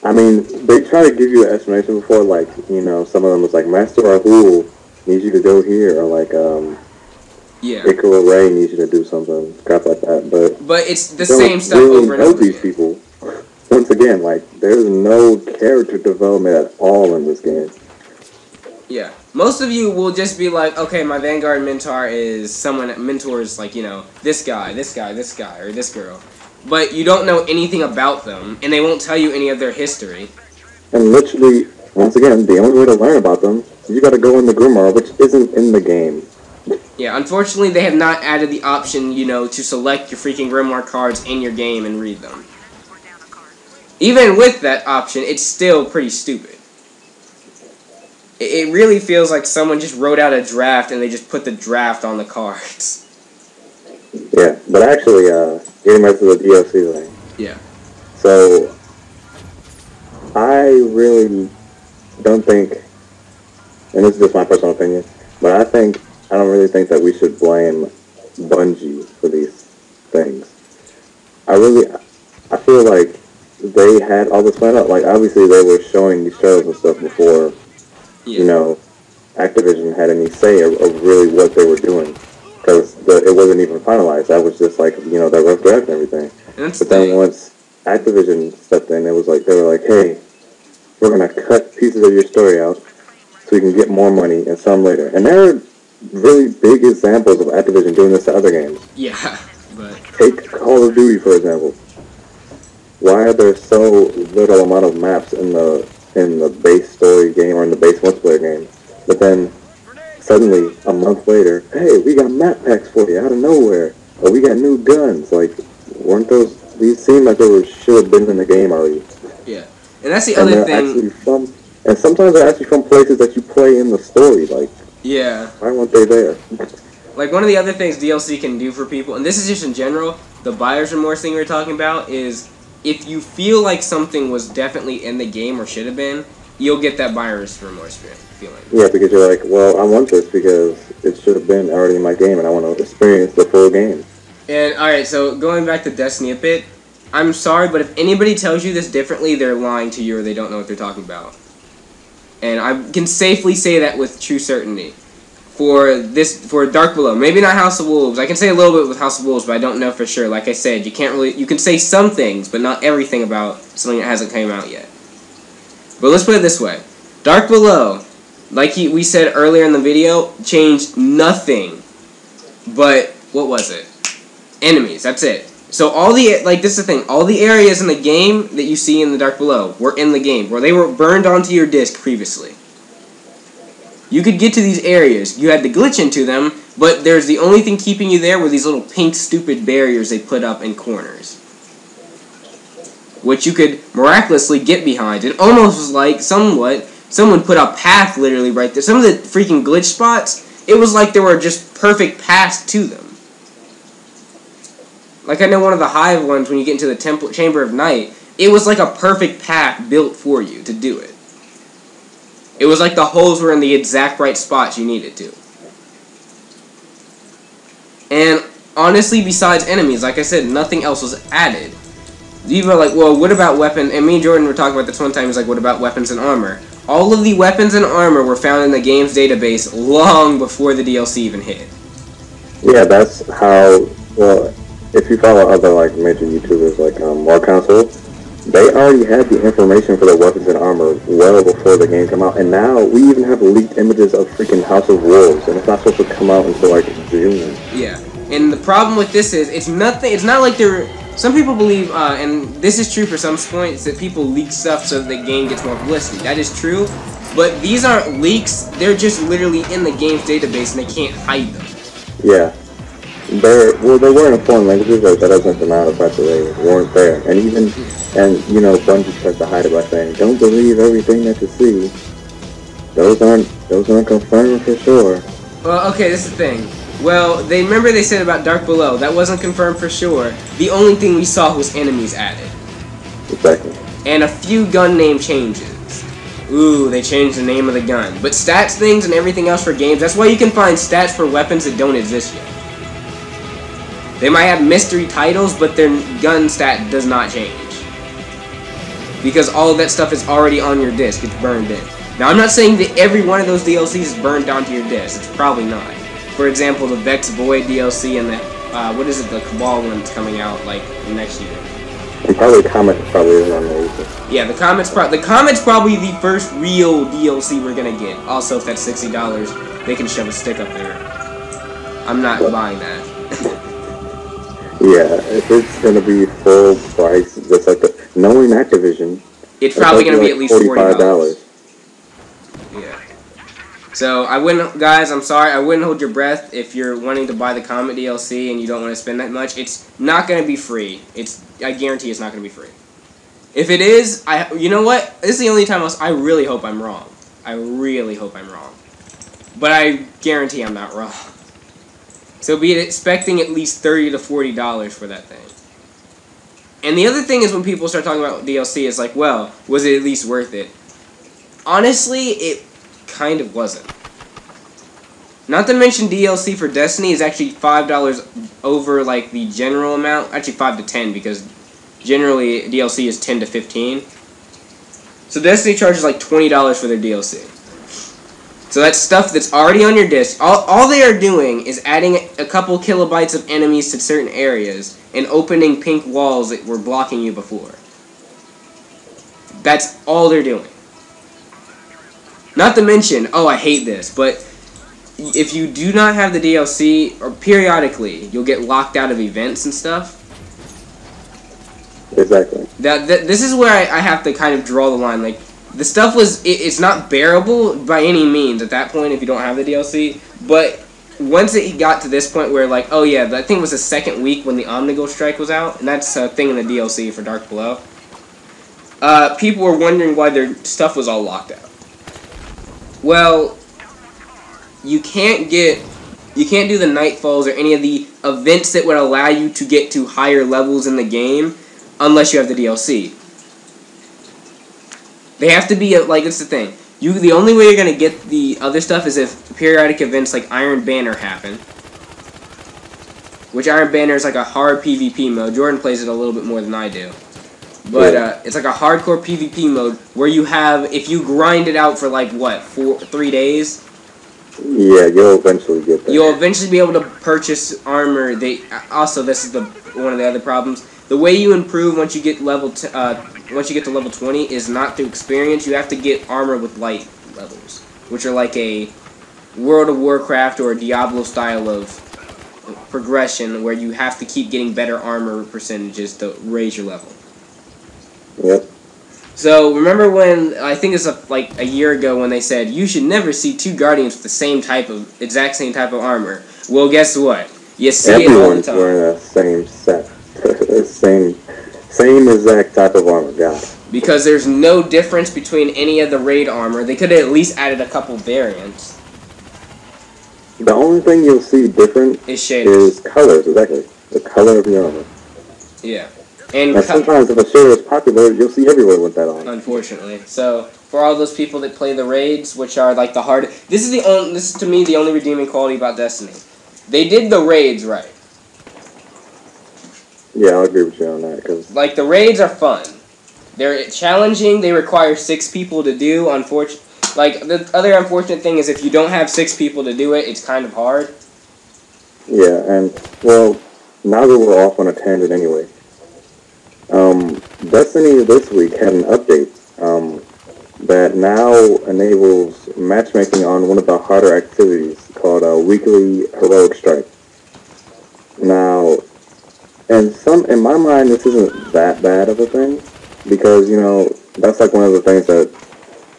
[SPEAKER 2] I mean, they try to give you an explanation before, like, some of them was like, Master Rahul needs you to go here, or like, Ikora Ray needs you to do something, crap like that,
[SPEAKER 1] but it's the same stuff over and over
[SPEAKER 2] these people. Once again, like, there's no character development at all in this game.
[SPEAKER 1] Yeah. Most of you will just be like, okay, my Vanguard mentor is like, this guy, or this girl. But you don't know anything about them, and they won't tell you any of their history.
[SPEAKER 2] And literally, once again, the only way to learn about them, you gotta go in the Grimoire, which isn't in the game.
[SPEAKER 1] Yeah, unfortunately, they have not added the option, to select your freaking Grimoire cards in your game and read them. Even with that option, it's still pretty stupid. It really feels like someone just wrote out a draft and they just put the draft on the cards.
[SPEAKER 2] Yeah, but actually, getting back to the DLC thing.
[SPEAKER 1] Yeah.
[SPEAKER 2] So, I really don't think, and this is just my personal opinion, but I don't really think that we should blame Bungie for these things. I feel like they had all this planned out. Like, obviously they were showing these trailers and stuff before, Activision had any say of really what they were doing. Because it wasn't even finalized. That was just like, that rough draft and everything. But then once Activision stepped in, they were like, hey, we're going to cut pieces of your story out so we can get more money and some later. And there are really big examples of Activision doing this to other games.
[SPEAKER 1] Yeah, but...
[SPEAKER 2] Take Call of Duty, for example. Why are there so little amount of maps in the base story game or in the base multiplayer game? But then, suddenly, a month later, hey, we got map packs for you out of nowhere. Or we got new guns. Like, weren't these seem like they should have been in the game already.
[SPEAKER 1] Yeah. And that's the other thing.
[SPEAKER 2] Actually And sometimes they're actually from places that you play in the story. Like,
[SPEAKER 1] Yeah.
[SPEAKER 2] why weren't they there?
[SPEAKER 1] Like, one of the other things DLC can do for people, and this is just in general, the buyer's remorse thing we were talking about, is if you feel like something was definitely in the game or should have been, you'll get that buyer's remorse feeling.
[SPEAKER 2] Yeah, because you're like, well, I want this because it should have been already in my game, and I want to experience the full game.
[SPEAKER 1] And, alright, so going back to Destiny a bit, I'm sorry, but if anybody tells you this differently, they're lying to you or they don't know what they're talking about. And I can safely say that with true certainty. For Dark Below, maybe not House of Wolves. I can say a little bit with House of Wolves, but I don't know for sure. Like I said, you can say some things, but not everything about something that hasn't come out yet. But let's put it this way. Dark Below, like we said earlier in the video, changed nothing but, what was it? Enemies, that's it. So this is the thing, all the areas in the game that you see in the Dark Below were in the game, where they were burned onto your disc previously. You could get to these areas, you had to glitch into them, but there's the only thing keeping you there were these little pink stupid barriers they put up in corners. Which you could miraculously get behind. It almost was like, someone put a path literally right there. Some of the freaking glitch spots, it was like there were just perfect paths to them. Like I know one of the Hive ones, when you get into the Chamber of Night, it was like a perfect path built for you to do it. It was like the holes were in the exact right spots you needed to. And honestly, besides enemies, like I said, nothing else was added. You were like, well, what about weapons? And me and Jordan were talking about this one time. He was like, what about weapons and armor? All of the weapons and armor were found in the game's database long before the DLC even hit.
[SPEAKER 2] Yeah, that's how, well, if you follow other, like, major YouTubers, like, War Console, they already had the information for the weapons and armor well before the game came out, and now we even have leaked images of freaking House of Wolves, and it's not supposed to come out until, like, June.
[SPEAKER 1] Yeah, and the problem with this is, it's not like they're, some people believe, and this is true for some points, that people leak stuff so that the game gets more publicity. That is true, but these aren't leaks, they're just literally in the game's database and they can't hide them.
[SPEAKER 2] Yeah. They were in foreign languages, but that doesn't deny the fact that they weren't there. And you know, Bungie tries to hide it by saying, don't believe everything that you see. Those aren't confirmed for sure.
[SPEAKER 1] Well, okay, this is the thing. Well, remember they said about Dark Below, that wasn't confirmed for sure. The only thing we saw was enemies added.
[SPEAKER 2] Exactly.
[SPEAKER 1] And a few gun name changes. Ooh, they changed the name of the gun. But stats things and everything else for games, that's why you can find stats for weapons that don't exist yet. They might have mystery titles, but their gun stat does not change. Because all of that stuff is already on your disc, it's burned in. Now, I'm not saying that every one of those DLCs is burned onto your disc, it's probably not. For example, the Vex Void DLC and the, the Cabal one's coming out, like, next year.
[SPEAKER 2] And probably Comet probably isn't on there either.
[SPEAKER 1] Yeah, the Comet's probably the first real DLC we're gonna get. Also, if that's $60, they can shove a stick up there. I'm not buying that.
[SPEAKER 2] Yeah, if it's gonna be full price, just like knowing Activision,
[SPEAKER 1] it's probably gonna be
[SPEAKER 2] like
[SPEAKER 1] at least $45. Yeah. So guys, I'm sorry, I wouldn't hold your breath if you're wanting to buy the Comet DLC and you don't want to spend that much. It's not gonna be free. I guarantee it's not gonna be free. If it is, you know what? This is the only time I really hope I'm wrong. I really hope I'm wrong. But I guarantee I'm not wrong. So be expecting at least $30 to $40 for that thing. And the other thing is when people start talking about DLC, it's like, well, was it at least worth it? Honestly, it kind of wasn't. Not to mention DLC for Destiny is actually $5 over like the general amount. Actually 5 to 10 because generally DLC is 10 to 15. So Destiny charges like $20 for their DLC. So that's stuff that's already on your disc. All they are doing is adding a couple kilobytes of enemies to certain areas and opening pink walls that were blocking you before. That's all they're doing. Not to mention, oh, I hate this, but if you do not have the DLC, or periodically, you'll get locked out of events and stuff.
[SPEAKER 2] Exactly.
[SPEAKER 1] This is where I have to kind of draw the line. Like, the stuff it's not bearable by any means at that point if you don't have the DLC, but once it got to this point where, like, oh yeah, I think it was the second week when the Omnigul Strike was out, and that's a thing in the DLC for Dark Below, people were wondering why their stuff was all locked out. Well, you can't do the Nightfalls or any of the events that would allow you to get to higher levels in the game unless you have the DLC. They have to be, like, it's the thing. The only way you're going to get the other stuff is if periodic events like Iron Banner happen. Which Iron Banner is like a hard PvP mode. Jordan plays it a little bit more than I do. But it's like a hardcore PvP mode where you have, if you grind it out for like, what, 3 days?
[SPEAKER 2] Yeah, you'll eventually get there.
[SPEAKER 1] You'll eventually be able to purchase armor. Also, this is one of the other problems. The way you improve once you get to level 20 is not through experience. You have to get armor with light levels, which are like a World of Warcraft or a Diablo style of progression where you have to keep getting better armor percentages to raise your level.
[SPEAKER 2] Yep.
[SPEAKER 1] So remember when I think it's like a year ago when they said you should never see two Guardians with the exact same type of armor. Well, guess what? You see it all the time.
[SPEAKER 2] Everyone's wearing the same set, same exact type of armor. God.
[SPEAKER 1] Because there's no difference between any of the raid armor. They could have at least added a couple variants.
[SPEAKER 2] The only thing you'll see different
[SPEAKER 1] is shaders.
[SPEAKER 2] Is colors. Exactly, the color of your armor.
[SPEAKER 1] Yeah. And
[SPEAKER 2] sometimes if a shader is popular, you'll see everyone with that on.
[SPEAKER 1] Unfortunately. So, for all those people that play the raids, which are like the hard... This is to me the only redeeming quality about Destiny. They did the raids right.
[SPEAKER 2] Yeah, I'll agree with you on that. Cause
[SPEAKER 1] like, the raids are fun. They're challenging. They require 6 people to do. Like, the other unfortunate thing is if you don't have 6 people to do it, it's kind of hard.
[SPEAKER 2] Yeah, and, well, now that we're off on a tangent anyway, Destiny this week had an update that now enables matchmaking on one of the harder activities called Weekly Heroic Strike. Now, in my mind, this isn't that bad of a thing because, you know, that's like one of the things that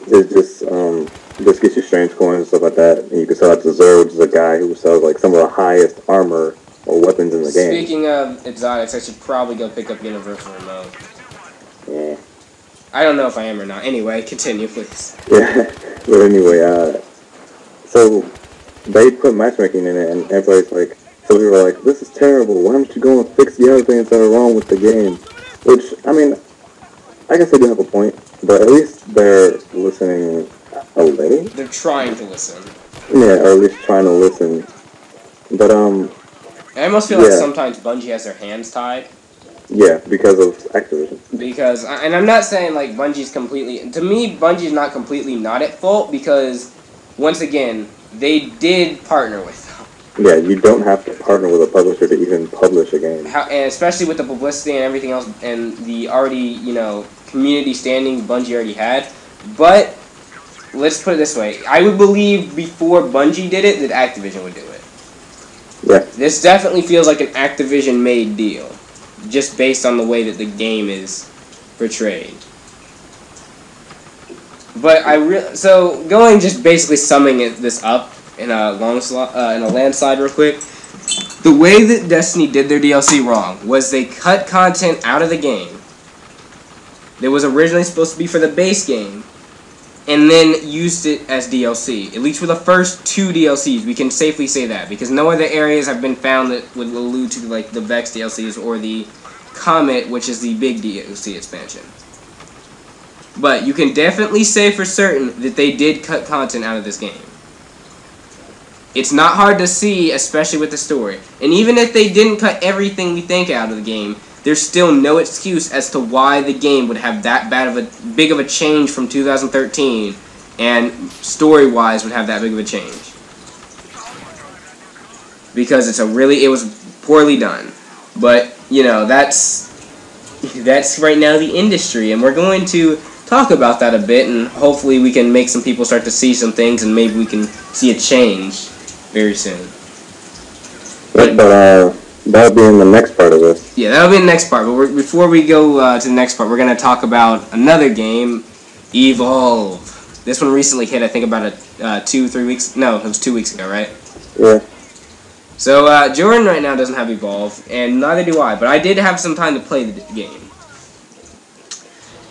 [SPEAKER 2] is just gets you strange coins and stuff like that, and you can sell out to Zerg, which is a guy who sells like some of the highest armor or weapons in the game.
[SPEAKER 1] Speaking of exotics, I should probably go pick up Universal Remote.
[SPEAKER 2] Yeah.
[SPEAKER 1] I don't know if I am or not. Anyway, continue, please.
[SPEAKER 2] Yeah, but anyway, so they put matchmaking in it, and everybody's like, so we were like, this is terrible. Why don't you go and fix the other things that are wrong with the game? Which, I mean, I guess they do have a point, but at least they're listening a little.
[SPEAKER 1] They're trying to listen.
[SPEAKER 2] Yeah, or at least trying to listen. But,
[SPEAKER 1] I almost feel like sometimes Bungie has their hands tied.
[SPEAKER 2] Yeah, because of Activision.
[SPEAKER 1] Because, and I'm not saying like Bungie's completely, to me Bungie's not completely not at fault because, once again, they did partner with them.
[SPEAKER 2] Yeah, you don't have to partner with a publisher to even publish a game.
[SPEAKER 1] And especially with the publicity and everything else and the already, you know, community standing Bungie already had. But, let's put it this way, I would believe before Bungie did it that Activision would do it.
[SPEAKER 2] Yeah.
[SPEAKER 1] This definitely feels like an Activision-made deal. Just based on the way that the game is portrayed. But so going just basically summing this up in a landslide real quick. The way that Destiny did their DLC wrong was they cut content out of the game that was originally supposed to be for the base game, and then used it as DLC. At least for the first 2 DLCs, we can safely say that, because no other areas have been found that would allude to like the Vex DLCs or the Comet, which is the big DLC expansion. But you can definitely say for certain that they did cut content out of this game. It's not hard to see, especially with the story. And even if they didn't cut everything we think out of the game, there's still no excuse as to why the game would have that big of a change from 2013, and story-wise would have that big of a change. Because it was poorly done. But, you know, that's right now the industry, and we're going to talk about that a bit, and hopefully we can make some people start to see some things, and maybe we can see a change very soon.
[SPEAKER 2] But that'll be in the next part of this.
[SPEAKER 1] Yeah, that'll be in the next part. But before we go to the next part, we're going to talk about another game, Evolve. This one recently hit, I think, about 2-3 weeks. No, it was 2 weeks ago, right?
[SPEAKER 2] Yeah.
[SPEAKER 1] So, Jordan right now doesn't have Evolve, and neither do I, but I did have some time to play the game.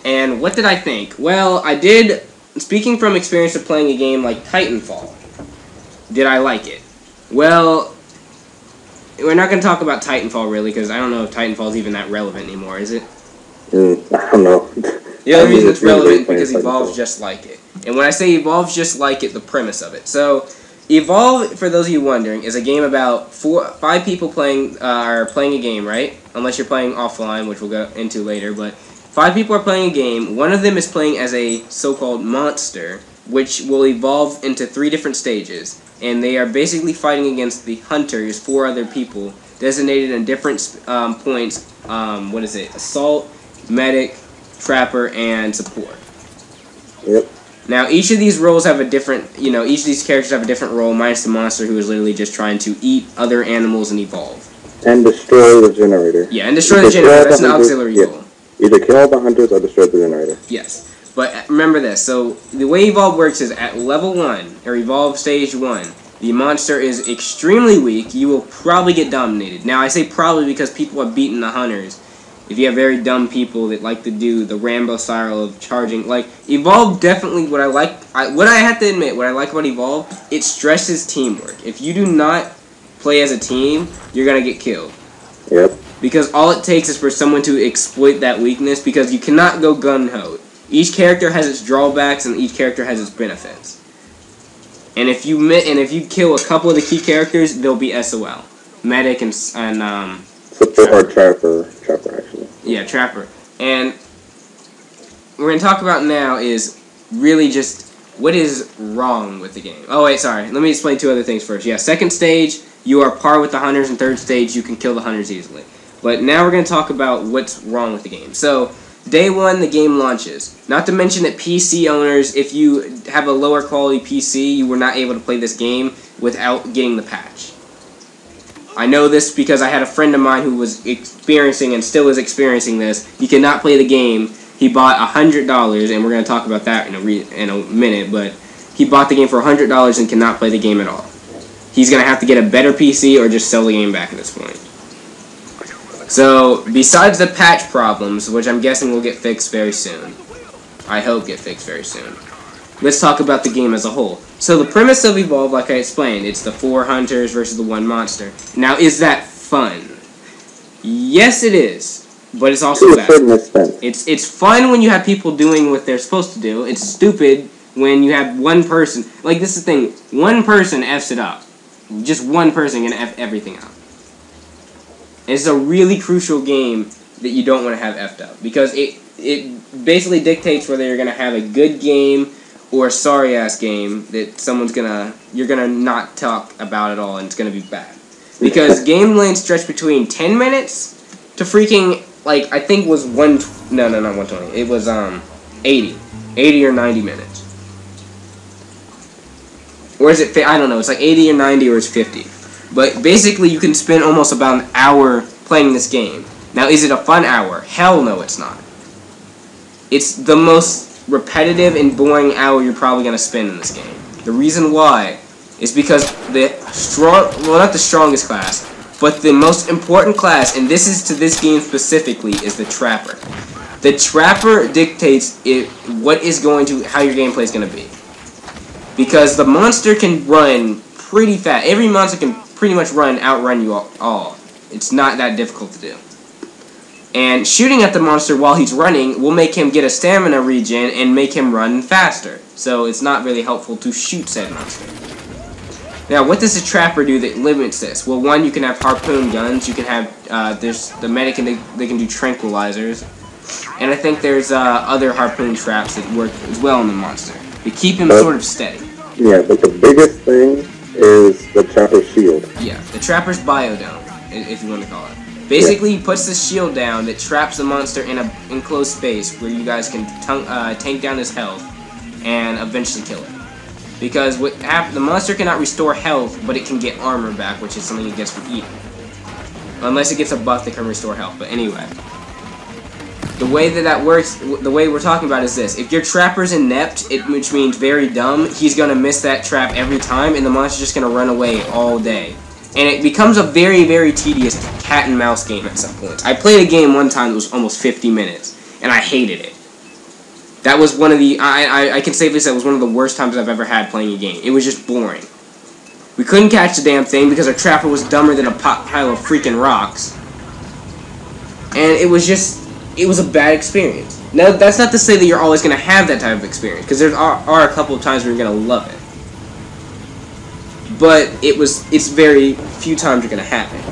[SPEAKER 1] And what did I think? Well, I did speaking from experience of playing a game like Titanfall, did I like it? Well, we're not going to talk about Titanfall, really, because I don't know if Titanfall is even that relevant anymore, is it?
[SPEAKER 2] I don't know.
[SPEAKER 1] The only reason it's relevant because Evolve's just like it. And when I say Evolve's just like it, the premise of it. So, Evolve, for those of you wondering, is a game about 5 people are playing a game, right? Unless you're playing offline, which we'll go into later. But 5 people are playing a game. One of them is playing as a so-called monster, which will evolve into 3 different stages. And they are basically fighting against the hunters, 4 other people, designated in different points. Assault, medic, trapper, and support.
[SPEAKER 2] Yep.
[SPEAKER 1] Now, each of these roles have a different, each of these characters have a different role, minus the monster, who is literally just trying to eat other animals and evolve.
[SPEAKER 2] And destroy the generator.
[SPEAKER 1] Yeah, and destroy the generator. That's an auxiliary goal.
[SPEAKER 2] Either kill all the hunters or destroy the generator.
[SPEAKER 1] Yes. But remember this. So, the way Evolve works is at level 1, or Evolve Stage 1, the monster is extremely weak. You will probably get dominated. Now, I say probably because people have beaten the hunters. If you have very dumb people that like to do the Rambo style of charging, like Evolve definitely what I have to admit, what I like about Evolve, it stresses teamwork. If you do not play as a team, you're gonna get killed.
[SPEAKER 2] Yep.
[SPEAKER 1] Because all it takes is for someone to exploit that weakness. Because you cannot go gun ho. Each character has its drawbacks and each character has its benefits. And if you kill a couple of the key characters, they'll be SOL, medic and
[SPEAKER 2] Support Trapper actually.
[SPEAKER 1] Yeah, Trapper. And we're going to talk about now is really just what is wrong with the game. Oh, wait, sorry. Let me explain 2 other things first. Yeah, second stage, you are par with the hunters, and third stage, you can kill the hunters easily. But now we're going to talk about what's wrong with the game. So, day 1, the game launches. Not to mention that PC owners, if you have a lower quality PC, you were not able to play this game without getting the patch. I know this because I had a friend of mine who was experiencing and still is experiencing this. He could not play the game. He bought $100, and we're going to talk about that in a minute, but he bought the game for $100 and cannot play the game at all. He's going to have to get a better PC or just sell the game back at this point. So, besides the patch problems, which I'm guessing will get fixed very soon, I hope get fixed very soon, let's talk about the game as a whole. So the premise of Evolve, like I explained, it's the 4 hunters versus the 1 monster. Now, is that fun? Yes, it is, but it's also bad. It's fun when you have people doing what they're supposed to do. It's stupid when you have one person. Like, this is the thing. One person F's it up. Just one person can F everything up. It's a really crucial game that you don't want to have F'd up. Because it basically dictates whether you're going to have a good game or a sorry-ass game that you're gonna not talk about at all, and it's gonna be bad. Because game length stretch between 10 minutes to freaking, like, I think was not 120. It was, 80. 80 or 90 minutes. Or is it, I don't know, it's like 80 or 90 or it's 50. But basically you can spend almost about an hour playing this game. Now, is it a fun hour? Hell no, it's not. It's the most repetitive and boring hour you're probably going to spend in this game. The reason why is because not the strongest class, but the most important class, and this is to this game specifically, is the Trapper. The Trapper dictates how your gameplay is going to be. Because the monster can run pretty fast. Every monster can pretty much outrun you all. It's not that difficult to do. And shooting at the monster while he's running will make him get a stamina regen and make him run faster. So it's not really helpful to shoot said monster. Now, what does the Trapper do that limits this? Well, 1, you can have harpoon guns. You can have, there's the medic, and they can do tranquilizers. And I think there's other harpoon traps that work as well on the monster. They keep him sort of steady.
[SPEAKER 2] Yeah, but the biggest thing is the Trapper's shield.
[SPEAKER 1] Yeah, the Trapper's biodome, if you want to call it. Basically, he puts this shield down that traps the monster in an enclosed space where you guys can tank down his health and eventually kill it. Because the monster cannot restore health, but it can get armor back, which is something it gets from eating. Unless it gets a buff that can restore health. But anyway, the way that works, the way we're talking about is this. If your Trapper's inept, which means very dumb, he's going to miss that trap every time, and the monster's just going to run away all day. And it becomes a very, very tedious cat and mouse game at some point. I played a game one time that was almost 50 minutes, and I hated it. That was one of the, I can safely say it was one of the worst times I've ever had playing a game. It was just boring. We couldn't catch the damn thing because our trapper was dumber than a pile of freaking rocks. And it was a bad experience. Now, that's not to say that you're always going to have that type of experience, because there are a couple of times where you're going to love it. But it's very few times you're going to have it.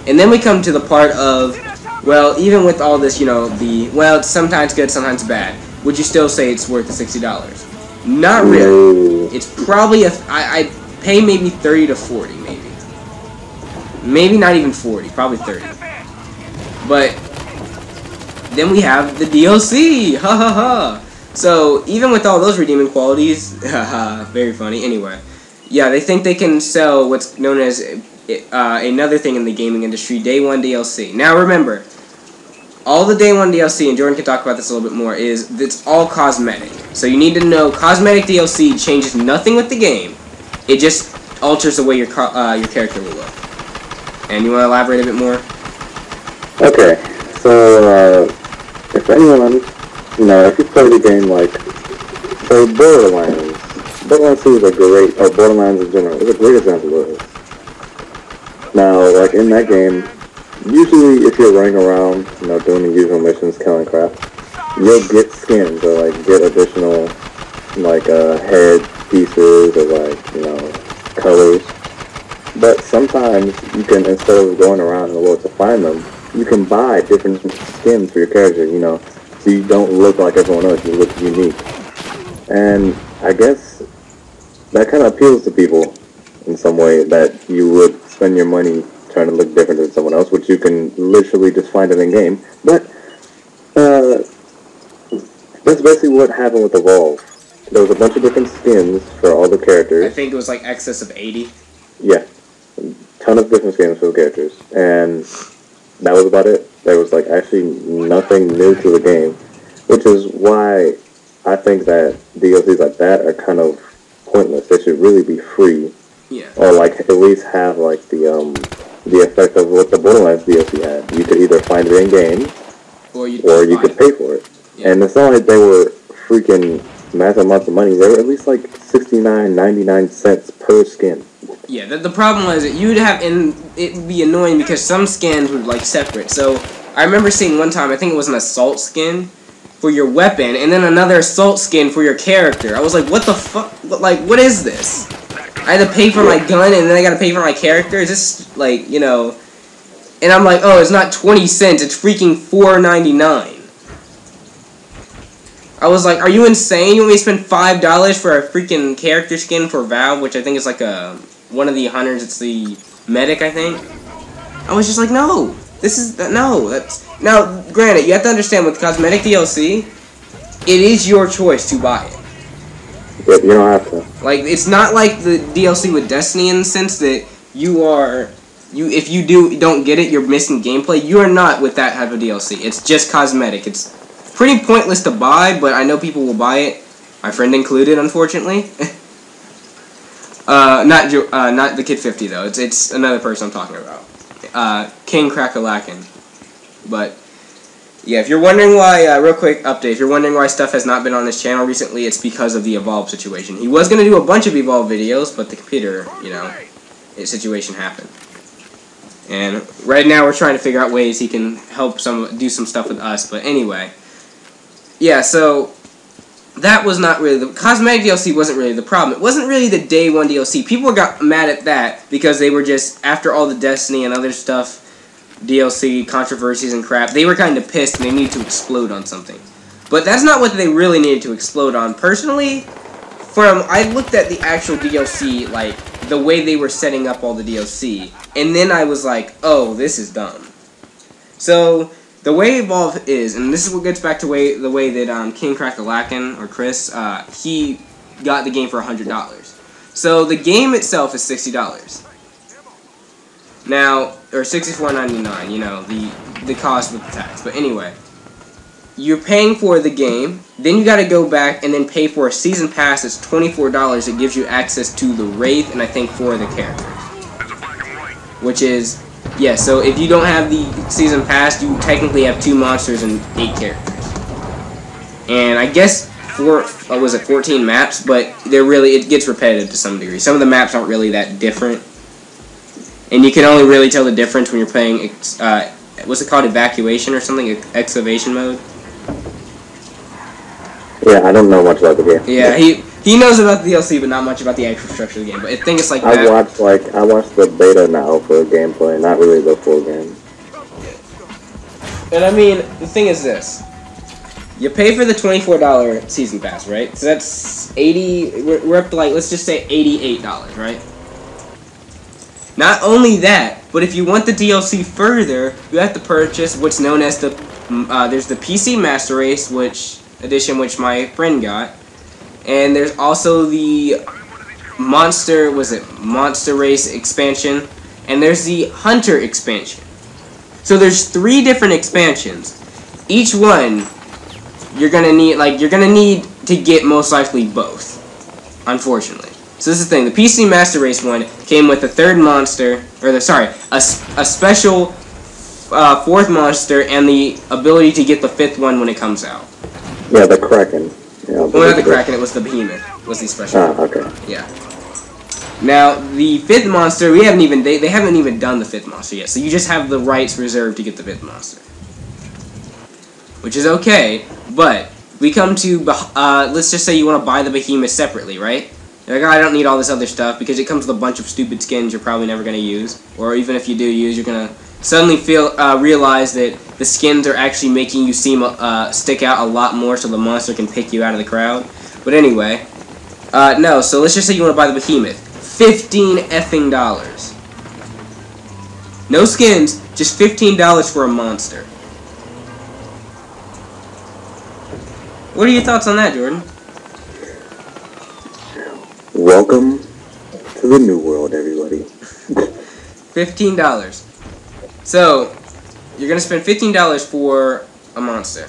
[SPEAKER 1] And then we come to the part of, well, even with all this, you know, well, it's sometimes good, sometimes bad. Would you still say it's worth the $60? Not really. It's probably I'd pay maybe 30 to 40, maybe. Maybe not even 40, probably 30. But then we have the DLC. Ha ha ha. So even with all those redeeming qualities, haha, very funny. Anyway, yeah, they think they can sell what's known as another thing in the gaming industry, Day 1 DLC. Now remember, all the Day 1 DLC, and Jordan can talk about this a little bit more, is it's all cosmetic. So you need to know cosmetic DLC changes nothing with the game. It just alters the way your character will look. And you want to elaborate a bit more?
[SPEAKER 2] Okay, so if anyone, you know, if you play the game like, say, Borderlands 2 is a great, or Borderlands in general, is a great example of this. Now, like in that game, usually if you're running around, you know, doing the usual missions, killing crap, you'll get skins or like get additional, like head pieces or like, you know, colors. But sometimes you can, instead of going around in the world to find them, you can buy different skins for your character, you know, so you don't look like everyone else, you look unique. And I guess that kind of appeals to people in some way, that you would spend your money trying to look different than someone else, which you can literally just find it in game. But that's basically what happened with Evolve. There was a bunch of different skins for all the characters.
[SPEAKER 1] I think it was like excess of 80.
[SPEAKER 2] Yeah, a ton of different skins for the characters, and that was about it. There was like actually nothing new to the game, which is why I think that DLCs like that are kind of pointless. They should really be free.
[SPEAKER 1] Yeah.
[SPEAKER 2] Or like at least have like the effect of what the Borderlands DLC had. You could either find it in game, or you could pay for it. Yeah. And it's not like they were freaking massive amounts of money. They were at least like 69.99 cents per skin.
[SPEAKER 1] Yeah, the problem was that you'd have, and it would be annoying because some skins were like separate. So I remember seeing one time, I think it was an assault skin for your weapon, and then another assault skin for your character. I was like, what the fuck? Like, what is this? I had to pay for my gun, and then I gotta pay for my character? Is this, like, you know... And I'm like, oh, it's not 20 cents, it's freaking $4.99. I was like, are you insane? You want me to spend $5 for a freaking character skin for Valve, which I think is like one of the hunters, it's the medic, I think? I was just like, no. Now, granted, you have to understand, with cosmetic DLC, it is your choice to buy it.
[SPEAKER 2] Yep, you don't have to.
[SPEAKER 1] Like, it's not like the DLC with Destiny in the sense that if you don't get it, you're missing gameplay. You are not with that type of DLC. It's just cosmetic. It's pretty pointless to buy, but I know people will buy it. My friend included, unfortunately. Not the Kid 50 though. It's another person I'm talking about. King Crackalakin. But yeah, if you're wondering why, real quick update, if you're wondering why stuff has not been on this channel recently, it's because of the Evolve situation. He was going to do a bunch of Evolve videos, but the computer, you know, situation happened. And right now we're trying to figure out ways he can help do some stuff with us, but anyway. Yeah, so that was not really the cosmetic DLC wasn't really the problem. It wasn't really the Day 1 DLC. People got mad at that because they were just, after all the Destiny and other stuff, DLC controversies and crap, they were kind of pissed and they needed to explode on something. But that's not what they really needed to explode on. Personally, I looked at the actual DLC, like the way they were setting up all the DLC, and then I was like, oh, this is dumb. So the way Evolve is, and this is what gets back to the way that King Crackalakin, or Chris, he got the game for $100. So the game itself is $60. Now, or $64.99, you know, the cost with the tax. But anyway, you're paying for the game, then you gotta go back and then pay for a season pass that's $24 that gives you access to the Wraith and I think 4 of the characters. Which is, yeah, so if you don't have the season pass, you technically have 2 monsters and 8 characters. And I guess was it 14 maps, but it gets repetitive to some degree. Some of the maps aren't really that different, and you can only really tell the difference when you're playing what's it called, evacuation or something, excavation mode.
[SPEAKER 2] Yeah, I don't know much about the game.
[SPEAKER 1] Yeah, he knows about the DLC, but not much about the actual structure of the game. But I think it's like that.
[SPEAKER 2] I watched the beta now for gameplay, not really the full game.
[SPEAKER 1] And I mean, the thing is this. You pay for the $24 season pass, right? So that's we're up to like, let's just say $88, right? Not only that, but if you want the DLC further, you have to purchase what's known as there's the PC Master Race, which my friend got. And there's also the Monster Race expansion, and there's the Hunter expansion. So there's 3 different expansions. Each one you're gonna need to get most likely both, unfortunately. So this is the thing. The PC Master Race one came with a third monster, a special 4th monster, and the ability to get the 5th one when it comes out.
[SPEAKER 2] Yeah, the Kraken. Yeah,
[SPEAKER 1] well, not the Kraken. It was the Behemoth. Was the special?
[SPEAKER 2] Ah, okay.
[SPEAKER 1] Yeah. Now the 5th monster, they haven't even done the 5th monster yet. So you just have the rights reserved to get the 5th monster, which is okay. But we come to let's just say you want to buy the Behemoth separately, right? You're like, oh, I don't need all this other stuff because it comes with a bunch of stupid skins you're probably never going to use, or even if you do use, you're going to suddenly realize that the skins are actually making you stick out a lot more, so the monster can pick you out of the crowd. But anyway, no. So let's just say you want to buy the Behemoth, $15 effing. No skins, just $15 for a monster. What are your thoughts on that, Jordan?
[SPEAKER 2] Welcome to the new world, everybody.
[SPEAKER 1] $15. So, you're going to spend $15 for a monster.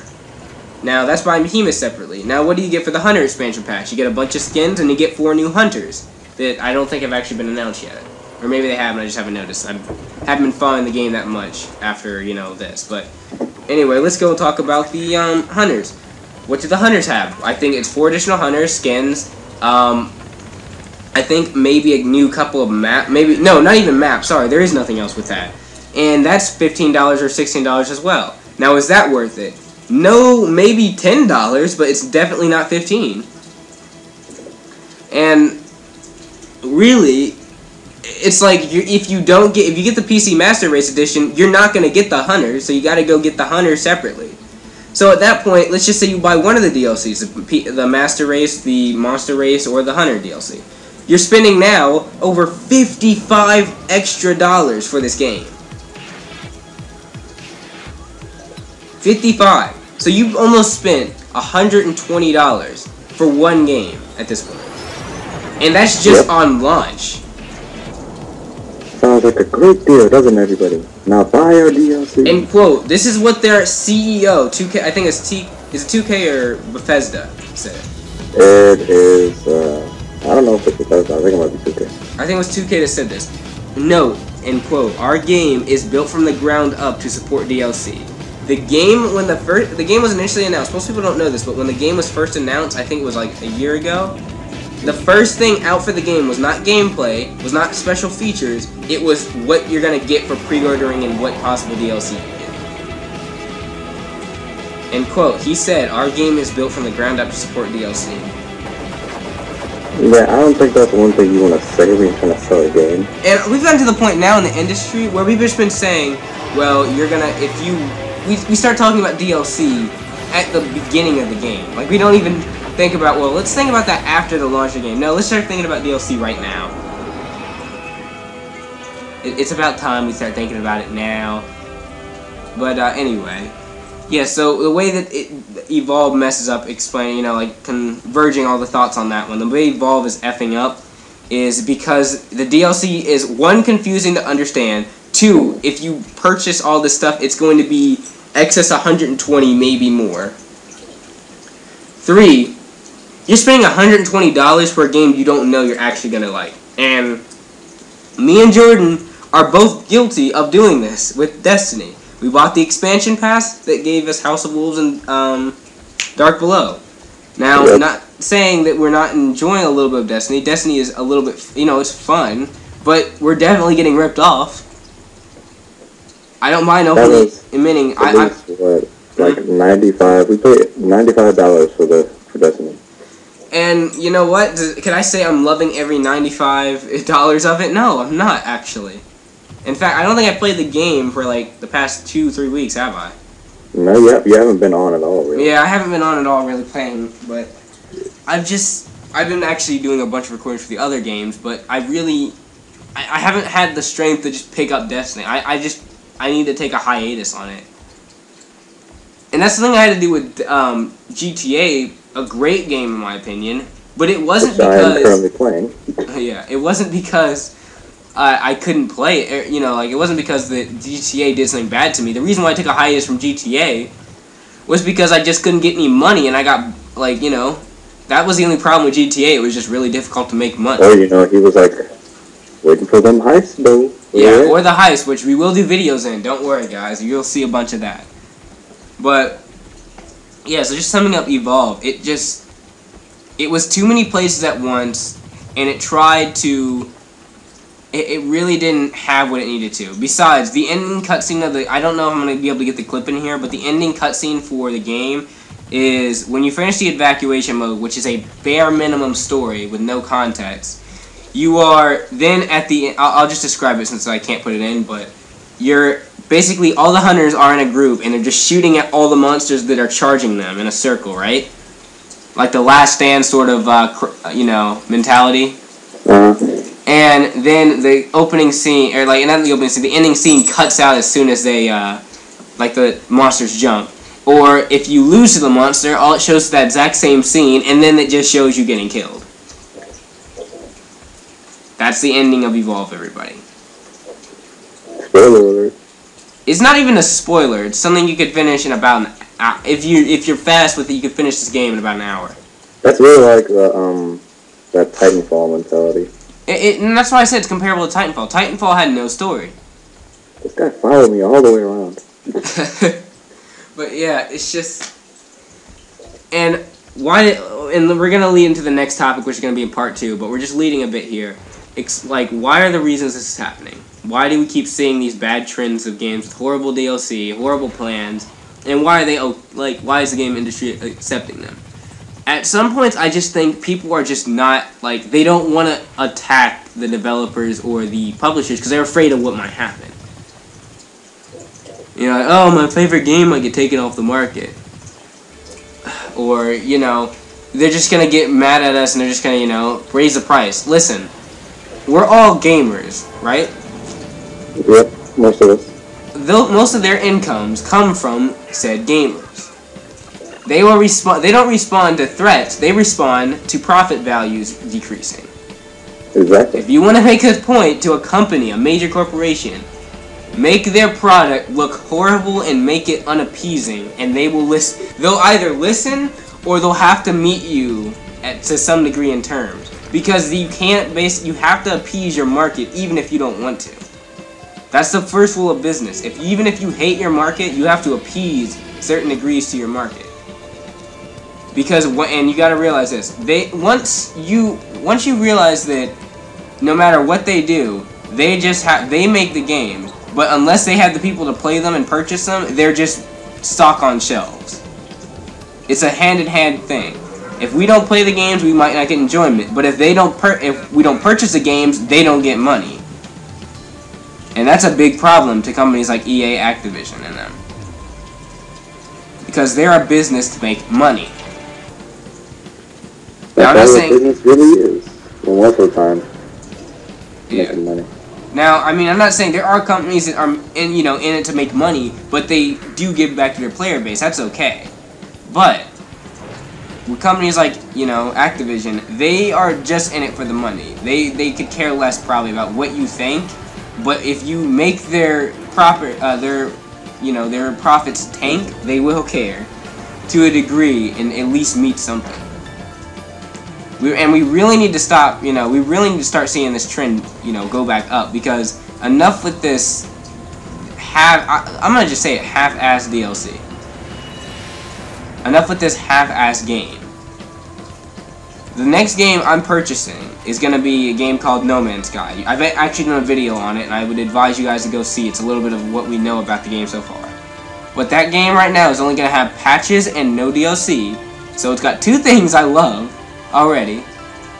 [SPEAKER 1] Now, that's buying Behemoth separately. Now, what do you get for the Hunter expansion pack? You get a bunch of skins, and you get 4 new Hunters that I don't think have actually been announced yet. Or maybe they have, and I just haven't noticed. I haven't been following the game that much after, this. But, anyway, let's go talk about the Hunters. What do the Hunters have? I think it's 4 additional Hunters, skins, I think maybe a new couple of no, not even maps, sorry, there is nothing else with that. And that's $15 or $16 as well. Now, is that worth it? No, maybe $10, but it's definitely not $15. And really, it's like if you get the PC Master Race Edition, you're not gonna get the Hunters, so you gotta go get the Hunters separately. So at that point, let's just say you buy one of the DLCs, the Master Race, the Monster Race, or the Hunter DLC. You're spending now over $55 extra for this game. 55. So you've almost spent $120 for one game at this point. And that's just on launch.
[SPEAKER 2] Sounds like a great deal, doesn't everybody? Now buy our DLC.
[SPEAKER 1] And quote, this is what their CEO, 2K, I think it's is it 2K or Bethesda, said.
[SPEAKER 2] It is, I don't know if it's Bethesda, I think it might be 2K.
[SPEAKER 1] I think it was 2K that said this. Note, and quote, our game is built from the ground up to support DLC. The game, the game was initially announced, most people don't know this, but when the game was first announced, I think it was like a year ago, the first thing out for the game was not gameplay, was not special features, it was what you're gonna get for pre-ordering and what possible DLC you get. And quote, he said, our game is built from the ground up to support DLC.
[SPEAKER 2] Yeah, I don't think that's one thing you want to say when you're trying to sell a game.
[SPEAKER 1] And we've gotten to the point now in the industry where we've just been saying, well, we start talking about DLC at the beginning of the game. Like, we don't even think about, well, let's think about that after the launch of the game. No, let's start thinking about DLC right now. It's about time we start thinking about it now. But, anyway. Yeah, so the way that Evolve messes up explaining, like converging all the thoughts on that one, the way Evolve is effing up is because the DLC is, 1, confusing to understand, 2, if you purchase all this stuff, it's going to be excess 120, maybe more. 3, you're spending $120 for a game you don't know you're actually going to like. And me and Jordan are both guilty of doing this with Destiny. We bought the expansion pass that gave us House of Wolves and Dark Below. Now,
[SPEAKER 2] Yep.
[SPEAKER 1] not saying that we're not enjoying a little bit of Destiny. Destiny is a little bit, it's fun, but we're definitely getting ripped off. I don't mind openly admitting.
[SPEAKER 2] At least, what, like 95? We paid $95 for Destiny.
[SPEAKER 1] And you know what? Can I say I'm loving every $95 of it? No, I'm not actually. In fact, I don't think I played the game for like the past 2-3 weeks, have I?
[SPEAKER 2] No, you haven't been on at all, really.
[SPEAKER 1] Yeah, I haven't been on at all really playing, but I've been actually doing a bunch of recordings for the other games, but I haven't had the strength to just pick up Destiny. I need to take a hiatus on it. And that's something I had to do with GTA, a great game in my opinion, but it wasn't
[SPEAKER 2] Which
[SPEAKER 1] because...
[SPEAKER 2] I am currently playing.
[SPEAKER 1] Yeah, it wasn't because I couldn't play it, it wasn't because the GTA did something bad to me. The reason why I took a hiatus from GTA was because I just couldn't get any money, and I got, that was the only problem with GTA. It was just really difficult to make money.
[SPEAKER 2] Or, he was like, waiting for them heists, though.
[SPEAKER 1] Yeah, or the heist, which we will do videos in. Don't worry, guys. You'll see a bunch of that. But, yeah, so just summing up Evolve, it was too many places at once, and it tried to... It really didn't have what it needed to. Besides, the ending cutscene of I don't know if I'm going to be able to get the clip in here, but the ending cutscene for the game is when you finish the evacuation mode, which is a bare minimum story with no context, you are then at the... I'll just describe it since I can't put it in, but you're... Basically, all the hunters are in a group, and they're just shooting at all the monsters that are charging them in a circle, right? Like the Last Stand sort of, mentality. And then the opening scene, or not the opening scene, the ending scene cuts out as soon as they, the monsters jump. Or if you lose to the monster, all it shows is that exact same scene, and then it just shows you getting killed. That's the ending of Evolve, everybody.
[SPEAKER 2] Spoiler alert.
[SPEAKER 1] It's not even a spoiler. It's something you could finish in about an hour. If you're fast with it, you could finish this game in about an hour.
[SPEAKER 2] That's really like that Titanfall mentality.
[SPEAKER 1] And that's why I said it's comparable to Titanfall. Titanfall had no story.
[SPEAKER 2] This guy followed me all the way around.
[SPEAKER 1] But yeah, it's just... And we're going to lead into the next topic, which is going to be in part 2, but we're just leading a bit here. It's why are the reasons this is happening? Why do we keep seeing these bad trends of games with horrible DLC, horrible plans, and why is the game industry accepting them? At some points, I just think people are just not, they don't want to attack the developers or the publishers because they're afraid of what might happen. Oh, my favorite game might get taken off the market. Or, they're just going to get mad at us and they're just going to, raise the price. Listen, we're all gamers, right?
[SPEAKER 2] Yep, most of us.
[SPEAKER 1] Most of their incomes come from said gamers. They don't respond to threats. They respond to profit values decreasing.
[SPEAKER 2] Exactly.
[SPEAKER 1] If you want to make a point to a company, a major corporation, make their product look horrible and make it unappeasing, and they will listen. They'll either listen or they'll have to meet you to some degree in terms, because you have to appease your market even if you don't want to. That's the first rule of business. Even if you hate your market, you have to appease certain degrees to your market. Because and you got to realize this: once you realize that no matter what they do, they make the games, but unless they have the people to play them and purchase them, they're just stock on shelves. It's a hand-in-hand thing. If we don't play the games, we might not get enjoyment. But if we don't purchase the games, they don't get money. And that's a big problem to companies like EA, Activision, and them. Because they're a business to make money. Now, I'm not saying
[SPEAKER 2] business really is. Well, most of the time, making money.
[SPEAKER 1] Now, I mean, I'm not saying there are companies that are in it to make money, but they do give back to their player base. That's okay. But with companies like Activision, they are just in it for the money. They could care less probably about what you think. But if you make their profits tank, they will care to a degree and at least meet something. We really need to stop. We really need to start seeing this trend, go back up, because enough with this. I'm gonna just say it, half-ass DLC. Enough with this half-ass game. The next game I'm purchasing is going to be a game called No Man's Sky. I've actually done a video on it, and I would advise you guys to go see. It's a little bit of what we know about the game so far. But that game right now is only going to have patches and no DLC, so it's got 2 things I love already.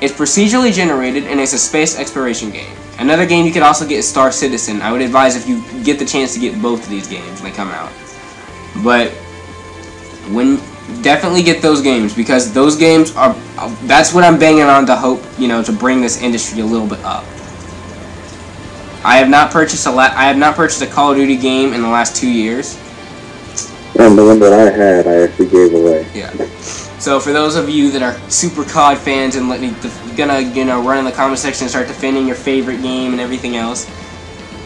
[SPEAKER 1] It's procedurally generated, and it's a space exploration game. Another game you could also get is Star Citizen. I would advise if you get the chance to get both of these games when they come out. But definitely get those games, because those games are, that's what I'm banging on to hope, to bring this industry a little bit up. I have not purchased a Call of Duty game in the last 2 years.
[SPEAKER 2] And the one that I had, I actually gave away.
[SPEAKER 1] Yeah. So for those of you that are super COD fans and gonna run in the comment section and start defending your favorite game and everything else,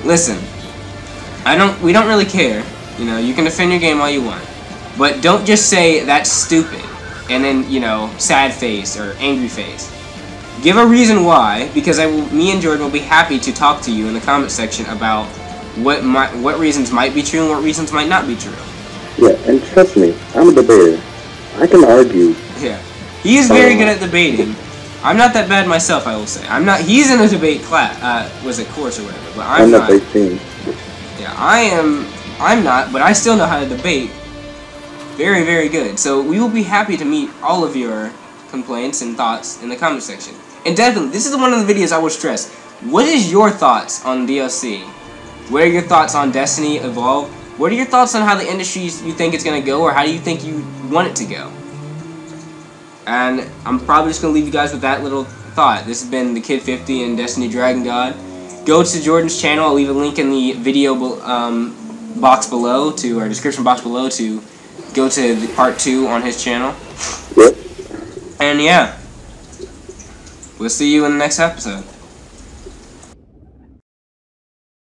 [SPEAKER 1] listen. We don't really care. You can defend your game all you want. But don't just say, that's stupid, and then, sad face or angry face. Give a reason why, because me and Jordan will be happy to talk to you in the comment section about what reasons might be true and what reasons might not be true.
[SPEAKER 2] Yeah, and trust me, I'm a debater. I can argue.
[SPEAKER 1] Yeah. He is very good at debating. I'm not that bad myself, I will say. He's in a debate class, course or whatever, but I'm not.
[SPEAKER 2] 18.
[SPEAKER 1] Yeah, I'm not, but I still know how to debate. Very, very good. So we will be happy to meet all of your complaints and thoughts in the comment section. And definitely, this is one of the videos I will stress. What is your thoughts on DLC? What are your thoughts on Destiny Evolve? What are your thoughts on how the industry you think it's going to go, or how do you think you want it to go? And I'm probably just going to leave you guys with that little thought. This has been the Kid 50 and Destiny Dragon God. Go to Jordan's channel. I'll leave a link in the video box below, or description box below, to go to the part 2 on his channel.
[SPEAKER 2] Yep.
[SPEAKER 1] And yeah, we'll see you in the next episode.